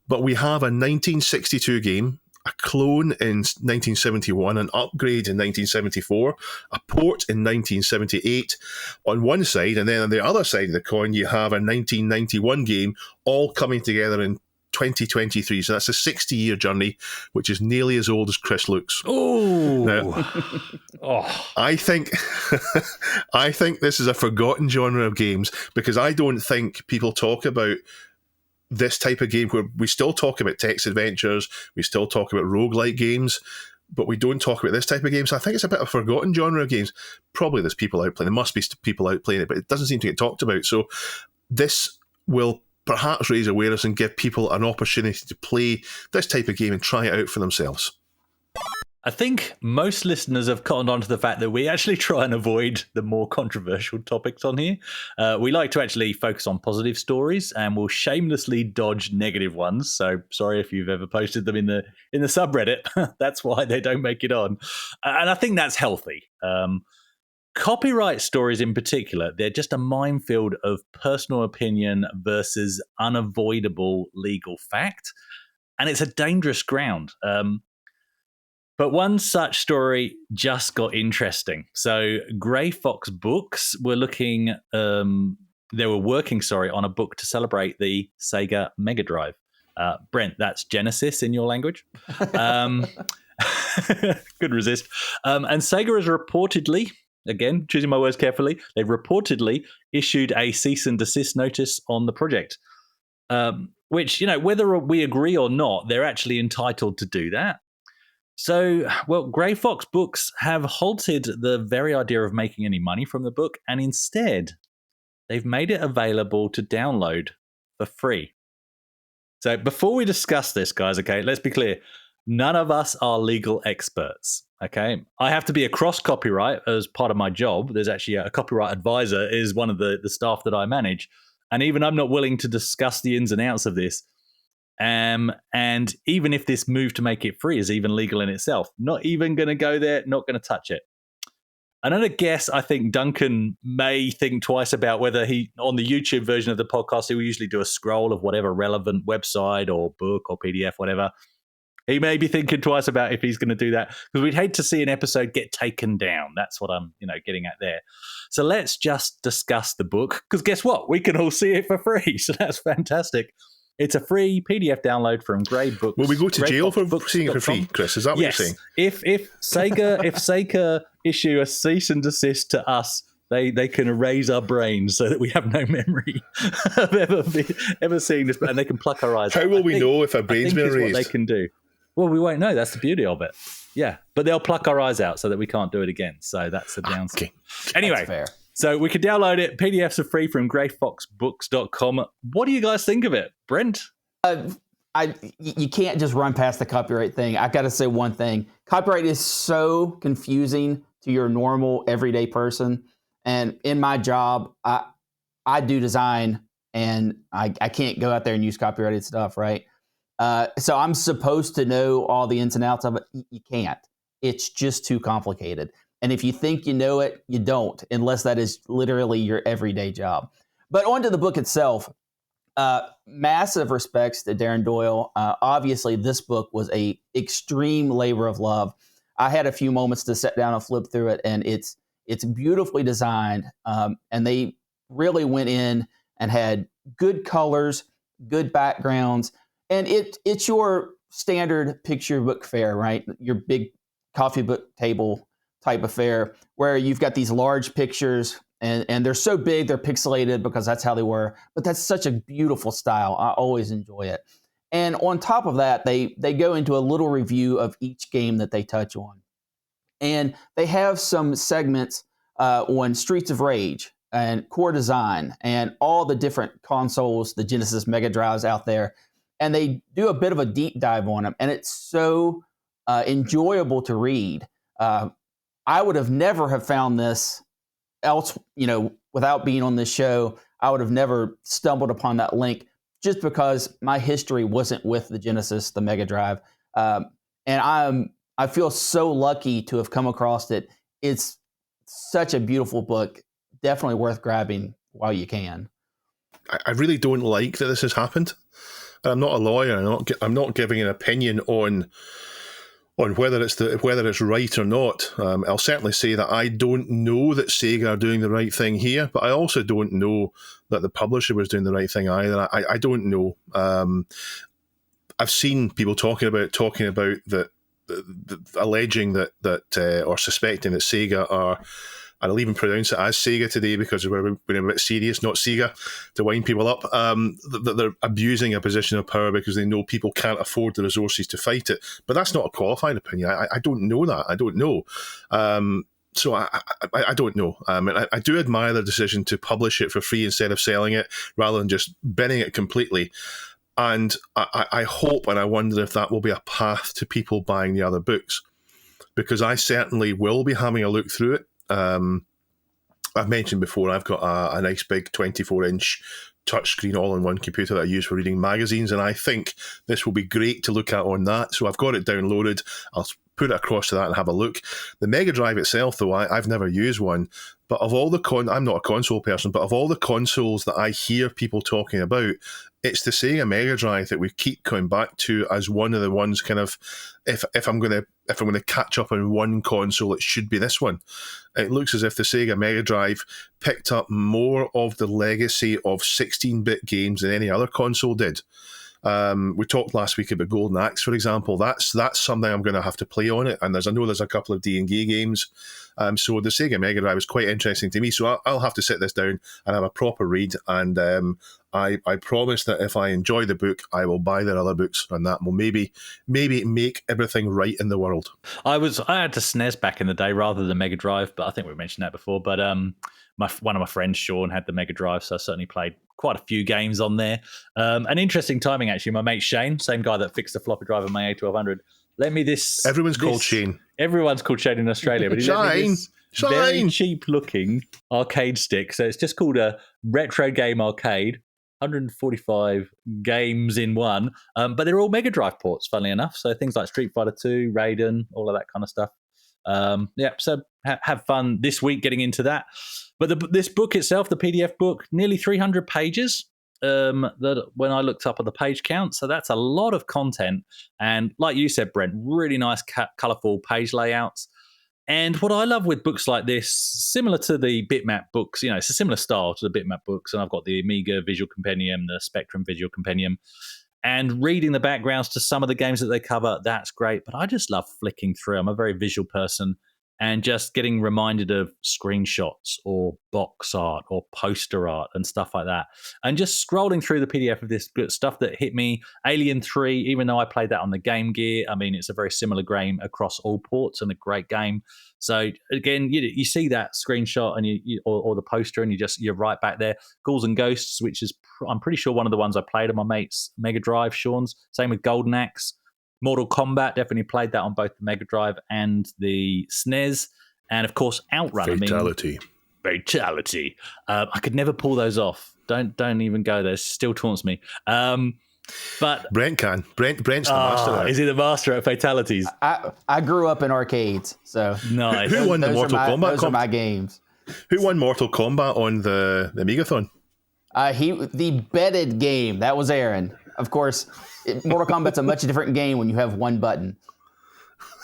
But we have a 1962 game, a clone in 1971, an upgrade in 1974, a port in 1978 on one side, and then on the other side of the coin, you have a 1991 game, all coming together in 2023. So that's a 60-year journey, which is nearly as old as Chris looks. Oh, now, I think this is a forgotten genre of games, because I don't think people talk about this type of game, where we still talk about text adventures, we still talk about roguelike games, but we don't talk about this type of games. So I think it's a bit of a forgotten genre of games. Probably there's people out playing. There must be people out playing it, but it doesn't seem to get talked about. So this will perhaps raise awareness and give people an opportunity to play this type of game and try it out for themselves. I think most listeners have cottoned on to the fact that we actually try and avoid the more controversial topics on here. We like to actually focus on positive stories, and we'll shamelessly dodge negative ones. So sorry if you've ever posted them in the subreddit. That's why they don't make it on. And I think that's healthy. Copyright stories in particular, they're just a minefield of personal opinion versus unavoidable legal fact. And it's a dangerous ground. But one such story just got interesting. So Grey Fox Books were working on a book to celebrate the SEGA Megadrive. Brent, that's Genesis in your language. Couldn't resist. And SEGA has reportedly, again, choosing my words carefully, they've reportedly issued a cease and desist notice on the project. Which, whether we agree or not, they're actually entitled to do that. So, Grey Fox Books have halted the very idea of making any money from the book, and instead, they've made it available to download for free. So, before we discuss this, guys, okay, let's be clear. None of us are legal experts, okay? I have to be across copyright as part of my job. There's actually a copyright advisor is one of the staff that I manage, and even I'm not willing to discuss the ins and outs of this. And even if this move to make it free is even legal in itself, not even going to go there, not going to touch it. And at a guess, I think Duncan may think twice about whether on the YouTube version of the podcast, he will usually do a scroll of whatever relevant website or book or PDF, whatever. He may be thinking twice about if he's going to do that, because we'd hate to see an episode get taken down. That's what I'm, getting at there. So let's just discuss the book, because guess what? We can all see it for free. So that's fantastic. It's a free PDF download from Grey Books. Will we go to jail for seeing it for free, Chris? Is that what you're saying? If SEGA issue a cease and desist to us, they can erase our brains so that we have no memory of ever seeing this, and they can pluck our eyes out. How will we know if our brain's been erased? What they can do. Well, we won't know. That's the beauty of it. Yeah, but they'll pluck our eyes out so that we can't do it again. So that's the downside. Okay. Anyway. That's fair. So we could download it. PDFs are free from greyfoxbooks.com. What do you guys think of it? Brent? You can't just run past the copyright thing. I got to say one thing. Copyright is so confusing to your normal everyday person. And in my job, I do design, and I can't go out there and use copyrighted stuff, right? So I'm supposed to know all the ins and outs of it. You can't. It's just too complicated. And if you think you know it, you don't, unless that is literally your everyday job. But on to the book itself. Massive respects to Darren Doyle. Obviously, this book was a extreme labor of love. I had a few moments to sit down and flip through it, and it's beautifully designed. And they really went in and had good colors, good backgrounds, and it's your standard picture book fare, right? Your big coffee book table type affair where you've got these large pictures and they're so big they're pixelated because that's how they were, but that's such a beautiful style. I always enjoy it. And on top of that, they go into a little review of each game that they touch on. And they have some segments on Streets of Rage and core design and all the different consoles, the Genesis Mega Drives out there. And they do a bit of a deep dive on them. And it's so enjoyable to read. I would have never have found this else, without being on this show. I would have never stumbled upon that link just because my history wasn't with the Genesis, the Mega Drive. And I feel so lucky to have come across it. It's such a beautiful book. Definitely worth grabbing while you can. I really don't like that this has happened. I'm not a lawyer. I'm not giving an opinion on whether it's right or not. I'll certainly say that I don't know that SEGA are doing the right thing here, but I also don't know that the publisher was doing the right thing either. I don't know. I've seen people talking about that, alleging that or suspecting that SEGA are, and I'll even pronounce it as SEGA today because we're being a bit serious, not SEGA, to wind people up, that they're abusing a position of power because they know people can't afford the resources to fight it. But that's not a qualified opinion. I don't know that. I don't know. So I don't know. I do admire their decision to publish it for free instead of selling it, rather than just binning it completely. And I hope and I wonder if that will be a path to people buying the other books, because I certainly will be having a look through it. I've mentioned before, I've got a nice big 24-inch touchscreen all-in-one computer that I use for reading magazines, and I think this will be great to look at on that. So I've got it downloaded. I'll put it across to that and have a look. The Mega Drive itself, though, I've never used one. But of all the I'm not a console person, but of all the consoles that I hear people talking about, it's the Sega Mega Drive that we keep coming back to as one of the ones kind of, if I'm going to catch up on one console, it should be this one. It looks as if the Sega Mega Drive picked up more of the legacy of 16-bit games than any other console did. We talked last week about Golden Axe, for example. That's something I'm going to have to play on it, and I know there's a couple of D&G games. So the Sega Mega Drive is quite interesting to me. So I'll have to sit this down and have a proper read. And I promise that if I enjoy the book, I will buy their other books, and that will maybe make everything right in the world. I had the SNES back in the day rather than Mega Drive, but I think we mentioned that before. But one of my friends, Sean, had the Mega Drive, so I certainly played quite a few games on there. An interesting timing, actually. My mate Shane, same guy that fixed the floppy drive of my A1200, lent me this. Everyone's called Shane. Everyone's called Shane in Australia, but he lent me this very cheap-looking arcade stick. So it's just called a Retro Game Arcade. 145 games in one, but they're all Mega Drive ports, funnily enough. So things like Street Fighter 2, Raiden, all of that kind of stuff. So have fun this week getting into that. But this book itself, the PDF book, nearly 300 pages. That when I looked up at the page count, so that's a lot of content. And like you said, Brent, really nice, colourful page layouts. And what I love with books like this, similar to the bitmap books, it's a similar style to the bitmap books. And I've got the Amiga Visual Compendium, the Spectrum Visual Compendium, and reading the backgrounds to some of the games that they cover, that's great. But I just love flicking through. I'm a very visual person. And just getting reminded of screenshots or box art or poster art and stuff like that. And just scrolling through the PDF of this stuff that hit me. Alien 3, even though I played that on the Game Gear, I mean, it's a very similar game across all ports and a great game. So again, you see that screenshot and or the poster and you're right back there. Ghouls and Ghosts, which is, I'm pretty sure, one of the ones I played on my mate's Mega Drive, Sean's. Same with Golden Axe. Mortal Kombat, definitely played that on both the Mega Drive and the SNES. And, of course, Outrun. Fatality. Fatality. I could never pull those off. Don't even go there. It still taunts me. But Brent can. Brent's the master. Is he the master at fatalities? I grew up in arcades, so nice. Who won the Mortal Kombat? Those are my games. Who won Mortal Kombat on the Amigathon? The betted game. That was Aaron. Of course, Mortal Kombat's a much different game when you have one button.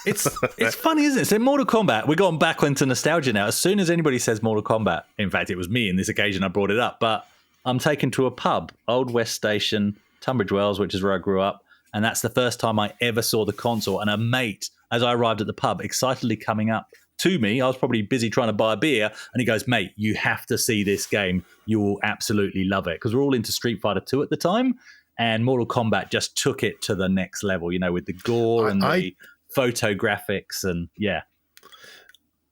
It's funny, isn't it? So Mortal Kombat, we're going back into nostalgia now. As soon as anybody says Mortal Kombat, in fact, it was me in this occasion I brought it up, but I'm taken to a pub, Old West Station, Tunbridge Wells, which is where I grew up, and that's the first time I ever saw the console. And a mate, as I arrived at the pub, excitedly coming up to me, I was probably busy trying to buy a beer, and he goes, "Mate, you have to see this game. You will absolutely love it." Because we're all into Street Fighter 2 at the time, and Mortal Kombat just took it to the next level, with the gore and the photographics, and yeah.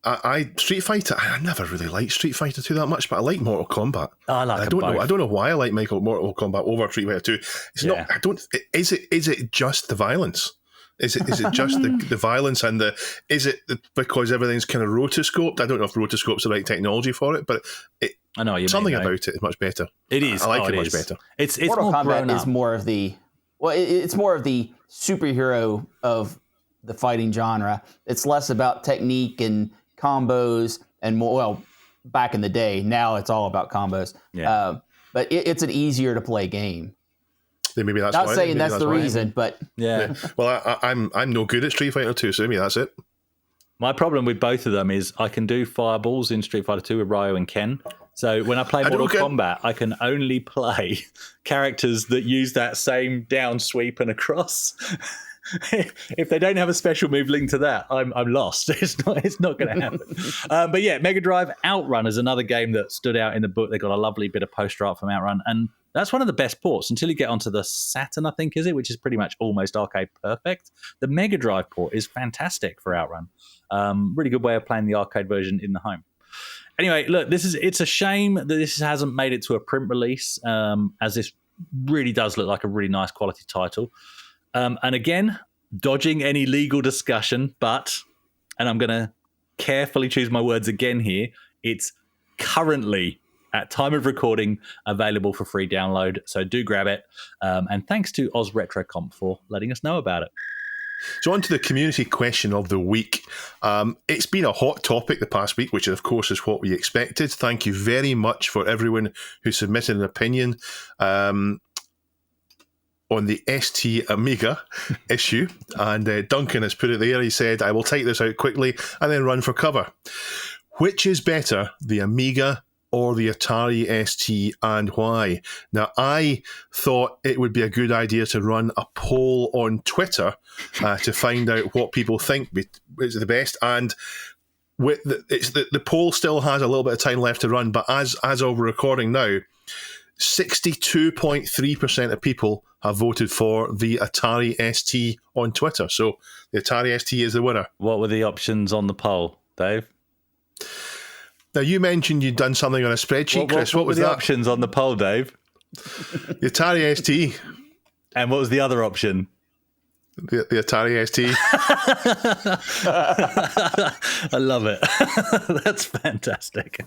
I Street Fighter. I never really liked Street Fighter 2 that much, but I like Mortal Kombat. I like I don't know why I like Mortal Kombat over Street Fighter 2. It's not. I don't. Is it just the violence? Is it just the violence and is it because everything's kind of rotoscoped? I don't know if rotoscope's the right technology for it, but I know you something mean, about it is much better. It is. I like it much better. It's Mortal more Kombat grown is up. more of the it's more of the superhero of the fighting genre. It's less about technique and combos and more. Well, back in the day, now it's all about combos. Yeah. But it's an easier to play game. Then maybe that's Not why, saying that's the reason, but Yeah. Well, I'm no good at Street Fighter 2, so maybe that's it. My problem with both of them is I can do fireballs in Street Fighter 2 with Ryo and Ken. So when I play Mortal Kombat, I can only play characters that use that same down sweep and a cross. If they don't have a special move linked to that, I'm lost. It's not going to happen. But yeah, Megadrive Outrun is another game that stood out in the book. They got a lovely bit of poster art from Outrun, and that's one of the best ports until you get onto the Saturn, I think, is it, which is pretty much almost arcade perfect. The Megadrive port is fantastic for Outrun. Really good way of playing the arcade version in the home. Anyway, look, it's a shame that this hasn't made it to a print release, as this really does look like a really nice quality title. And again, dodging any legal discussion, but, and I'm going to carefully choose my words again here, it's currently, at time of recording, available for free download. So do grab it. And thanks to Oz RetroComp for letting us know about it. So on to the community question of the week. It's been a hot topic the past week, which of course is what we expected. Thank you very much for everyone who submitted an opinion on the ST Amiga issue. And Duncan has put it there. He said, I will take this out quickly and then run for cover. Which is better, the Amiga or the Atari ST, and why? Now, I thought it would be a good idea to run a poll on Twitter to find out what people think is the best. And the poll still has a little bit of time left to run, but as of recording now, 62.3% of people have voted for the Atari ST on Twitter. So the Atari ST is the winner. What were the options on the poll, Dave? Now, you mentioned you'd done something on a spreadsheet, Chris. What was the that? options on the poll, Dave? The Atari ST. And what was the other option? The Atari ST. I love it. That's fantastic.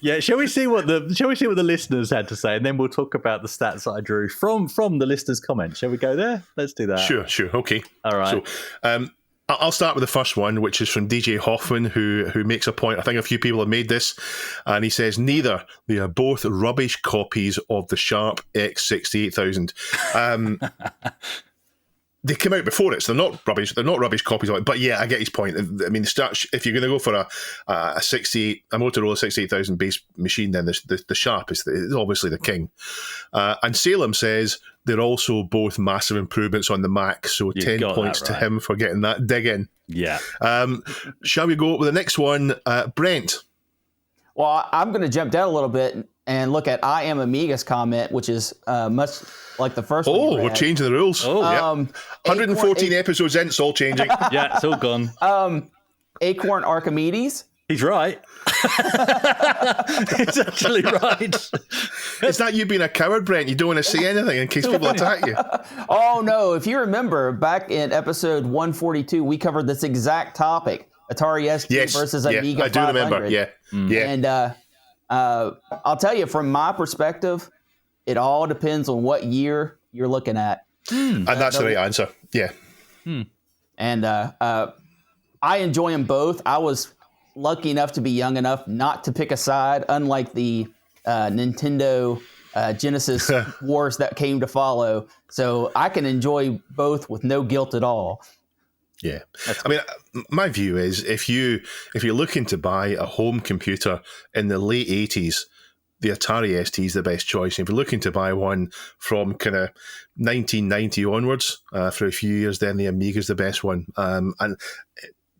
Yeah, shall we see what the listeners had to say, and then we'll talk about the stats that I drew from the listeners' comments. Shall we go there? Let's do that. Sure. Okay. All right. So, I'll start with the first one, which is from DJ Hoffman, who makes a point. I think a few people have made this, and he says neither. They are both rubbish copies of the Sharp X68000. They came out before it, so they're not rubbish. They're not rubbish copies of it. But yeah, I get his point. I mean, if you're going to go for a Motorola 68000 base machine, then the Sharp is obviously the king. And Salem says they're also both massive improvements on the Mac. So 10 points to him for getting that dig in. Yeah. Shall we go with the next one, Brent? Well, I'm going to jump down a little bit and look at I Am Amiga's comment, which is much like the first one. Oh, we're changing the rules. Oh, yeah. 114 episodes in, it's all changing. Yeah, it's all gone. Acorn Archimedes. He's right. He's actually right. Is that you being a coward, Brent? You don't want to say anything in case people attack you? Oh, no. If you remember, back in episode 142, we covered this exact topic. Atari ST versus Amiga 500. I do remember, yeah. And I'll tell you, from my perspective, it all depends on what year you're looking at. And that's the right answer, yeah. And I enjoy them both. I was lucky enough to be young enough not to pick a side, unlike the Nintendo Genesis wars that came to follow. So I can enjoy both with no guilt at all. Yeah, I mean, my view is if you're looking to buy a home computer in the late 80s, the Atari ST is the best choice. If you're looking to buy one from kind of 1990 onwards for a few years, then the Amiga is the best one. And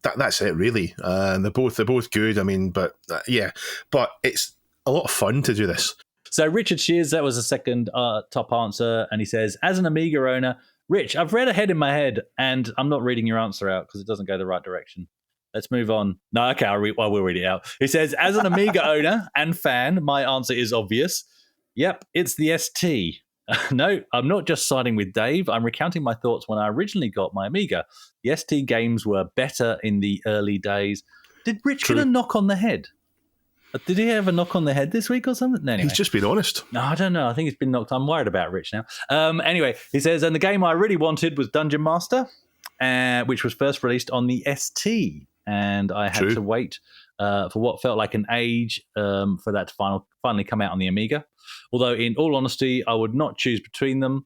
that's it, really. They're both good. I mean, but it's a lot of fun to do this. So Richard Shears, that was the second top answer, and he says, as an Amiga owner, Rich, I've read ahead in my head, and I'm not reading your answer out because it doesn't go the right direction. Let's move on. No, okay, I will read it out. It says, as an Amiga owner and fan, my answer is obvious. Yep, it's the ST. No, I'm not just siding with Dave. I'm recounting my thoughts when I originally got my Amiga. The ST games were better in the early days. Did Rich get a knock on the head? Did he have a knock on the head this week or something? Anyway. He's just been honest. No, I don't know. I think he's been knocked. I'm worried about Rich now. Anyway, he says, and the game I really wanted was Dungeon Master, which was first released on the ST. And I had to wait for what felt like an age for that to finally come out on the Amiga. Although, in all honesty, I would not choose between them.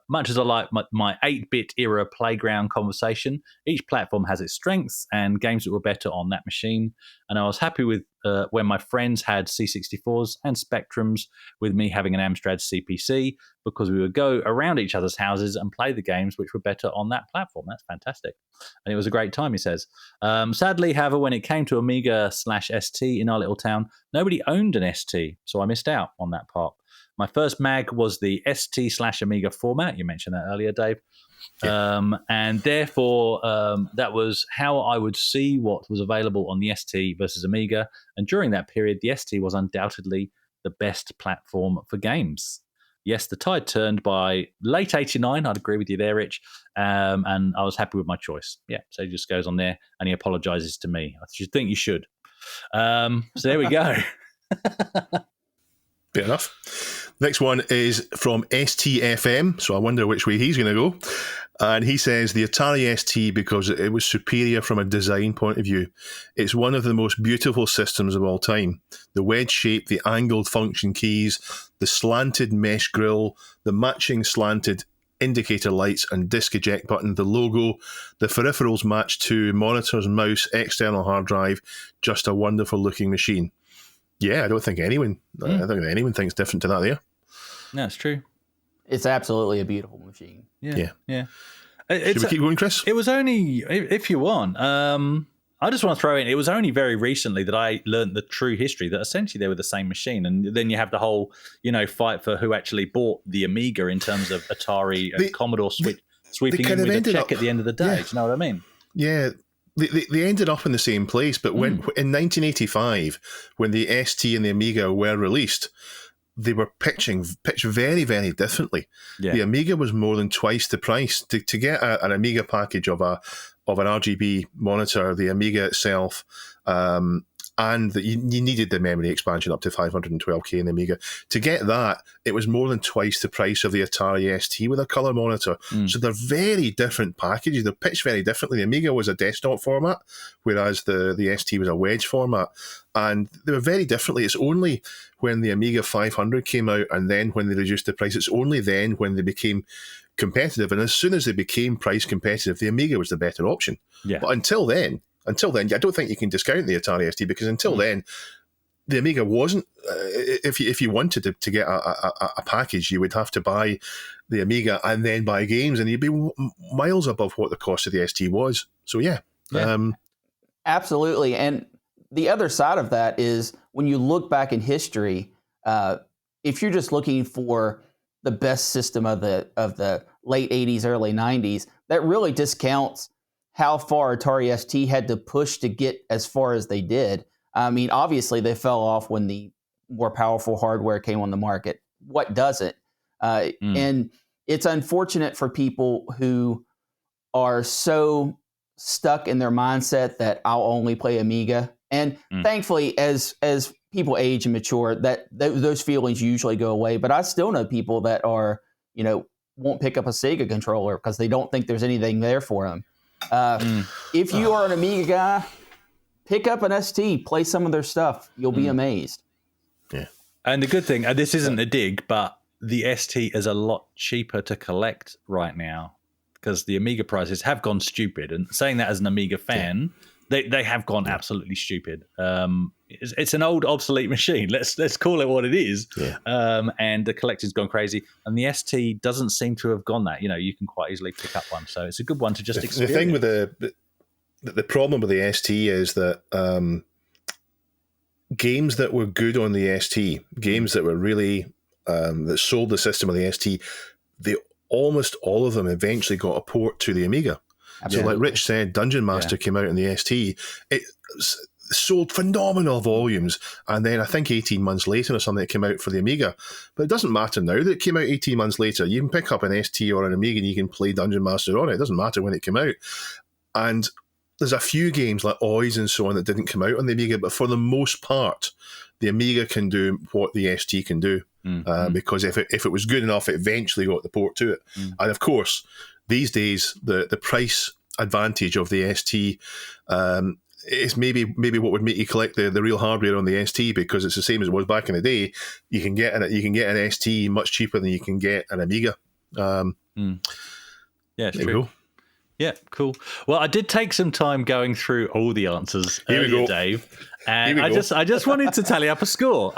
Much as I like my 8-bit era playground conversation, each platform has its strengths and games that were better on that machine. And I was happy with when my friends had C64s and Spectrums, with me having an Amstrad CPC, because we would go around each other's houses and play the games which were better on that platform. That's fantastic. And it was a great time, he says. Sadly, however, when it came to Amiga/ST in our little town, nobody owned an ST, so I missed out on that part. My first mag was the ST/Amiga format. You mentioned that earlier, Dave. Yeah. And therefore, that was how I would see what was available on the ST versus Amiga. And during that period, the ST was undoubtedly the best platform for games. Yes, the tide turned by late 89. I'd agree with you there, Rich. And I was happy with my choice. Yeah, so he just goes on there and he apologizes to me. I should think you should. So there we go. Fair enough. Next one is from STFM, so I wonder which way he's going to go. And he says the Atari ST because it was superior from a design point of view. It's one of the most beautiful systems of all time. The wedge shape, the angled function keys, the slanted mesh grille, the matching slanted indicator lights and disc eject button, the logo, the peripherals matched to monitors, mouse, external hard drive. Just a wonderful looking machine. Yeah, I don't think anyone thinks different to that there. No, it's true. It's absolutely a beautiful machine. Yeah. Should we keep going, Chris? It was only, if you want, I just want to throw in, it was only very recently that I learned the true history that essentially they were the same machine. And then you have the whole, fight for who actually bought the Amiga in terms of Atari and Commodore sweeping in with a check at the end of the day. Yeah. Do you know what I mean? Yeah. They ended up in the same place, but when in 1985, when the ST and the Amiga were released, they were pitched very, very differently. Yeah. The Amiga was more than twice the price. To get an Amiga package of an RGB monitor, the Amiga itself, and you needed the memory expansion up to 512K in the Amiga. To get that, it was more than twice the price of the Atari ST with a colour monitor. So they're very different packages. They're pitched very differently. The Amiga was a desktop format, whereas the ST was a wedge format. And they were very differently. It's only when the Amiga 500 came out and then when they reduced the price, it's only then when they became competitive. And as soon as they became price competitive, the Amiga was the better option. Yeah. But until then, I don't think you can discount the Atari ST, because until then, the Amiga wasn't. If you wanted to get a package, you would have to buy the Amiga and then buy games, and you'd be miles above what the cost of the ST was. So yeah. Absolutely. And the other side of that is when you look back in history, if you're just looking for the best system of the late 80s, early 90s, that really discounts how far Atari ST had to push to get as far as they did. I mean, obviously they fell off when the more powerful hardware came on the market. What doesn't? And it's unfortunate for people who are so stuck in their mindset that I'll only play Amiga. And thankfully, as people age and mature, those feelings usually go away. But I still know people that are, won't pick up a Sega controller because they don't think there's anything there for them. If you are an Amiga guy, pick up an ST, play some of their stuff. You'll be amazed. Yeah. And the good thing, this isn't a dig, but the ST is a lot cheaper to collect right now because the Amiga prices have gone stupid. And saying that as an Amiga fan, they have gone absolutely stupid. It's an old, obsolete machine. Let's call it what it is. Yeah. And the collector's gone crazy. And the ST doesn't seem to have gone that. You can quite easily pick up one. So it's a good one to just experience. The thing with the problem with the ST is that games that were good on the ST, games that were really that sold the system of the ST, almost all of them eventually got a port to the Amiga. So like Rich said, Dungeon Master came out on the ST. It sold phenomenal volumes, and then I think 18 months later or something, it came out for the Amiga. But it doesn't matter now that it came out 18 months later. You can pick up an ST or an Amiga and you can play Dungeon Master on it. It doesn't matter when it came out. And there's a few games like Oiz and so on that didn't come out on the Amiga, but for the most part, the Amiga can do what the ST can do, because if it was good enough, it eventually got the port to it. And of course, these days, the price advantage of the ST is maybe what would make you collect the real hardware on the ST, because it's the same as it was back in the day. You can get an ST much cheaper than you can get an Amiga. Yeah, it's there true. we go. Yeah, cool. Well, I did take some time going through all the answers earlier, Dave, and I just wanted to tally up a score.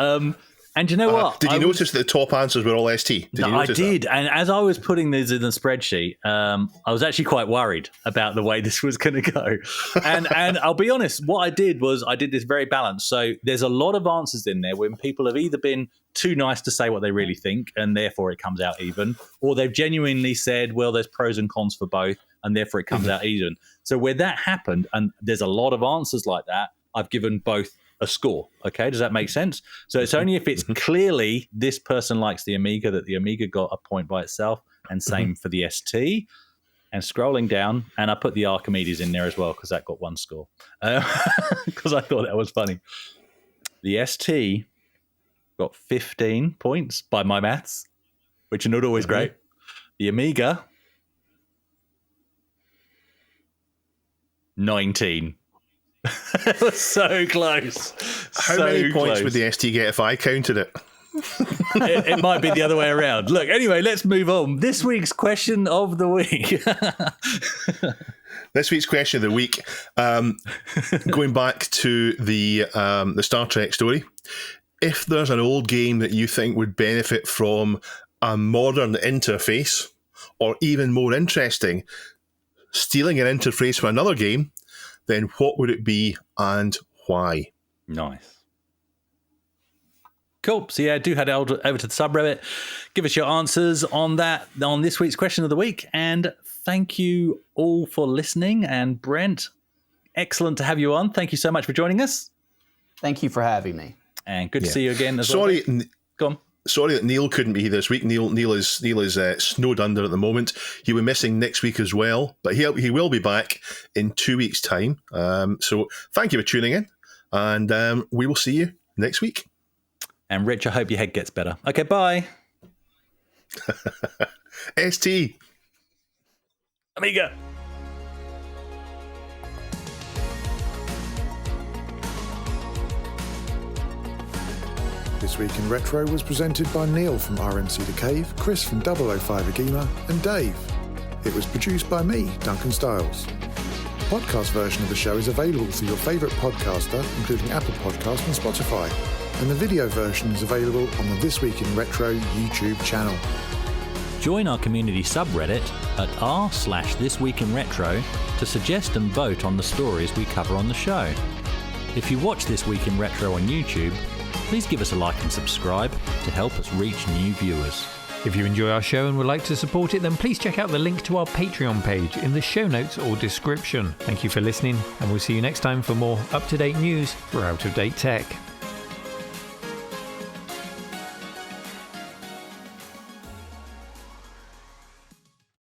And you know what? Did you notice that the top answers were all ST? I did. And as I was putting these in the spreadsheet, I was actually quite worried about the way this was going to go. And I'll be honest, what I did was I did this very balanced. So there's a lot of answers in there when people have either been too nice to say what they really think, and therefore it comes out even, or they've genuinely said, well, there's pros and cons for both, and therefore it comes out even. So where that happened, and there's a lot of answers like that, I've given both a score. Okay, does that make sense? So it's only if it's clearly this person likes the Amiga that the Amiga got a point by itself, and same for the ST. And scrolling down, and I put the Archimedes in there as well because that got one score, because I thought that was funny. The ST got 15 points by my maths, which are not always great. The Amiga, 19. It was so close. How many points would the ST get if I counted it? It might be the other way around. Look, anyway, let's move on. This week's question of the week. This week's question of the week, going back to the Star Trek story. If there's an old game that you think would benefit from a modern interface, or even more interesting, stealing an interface from another game, then what would it be and why? Nice. Cool. So yeah, do head over to the subreddit. Give us your answers on that, on this week's question of the week. And thank you all for listening. And Brent, excellent to have you on. Thank you so much for joining us. Thank you for having me. And good to see you again as well. Go on. Sorry that Neil couldn't be here this week. Neil is snowed under at the moment. He'll be missing next week as well, but he will be back in 2 weeks' time. So thank you for tuning in, and we will see you next week. And Rich, I hope your head gets better. Okay, bye. ST. Amiga. This Week in Retro was presented by Neil from RMC The Cave, Chris from 005 AGIMA, and Dave. It was produced by me, Duncan Styles. The podcast version of the show is available through your favourite podcaster, including Apple Podcasts and Spotify, and the video version is available on the This Week in Retro YouTube channel. Join our community subreddit at r/thisweekinretro to suggest and vote on the stories we cover on the show. If you watch This Week in Retro on YouTube, please give us a like and subscribe to help us reach new viewers. If you enjoy our show and would like to support it, then please check out the link to our Patreon page in the show notes or description. Thank you for listening, and we'll see you next time for more up-to-date news for out-of-date tech.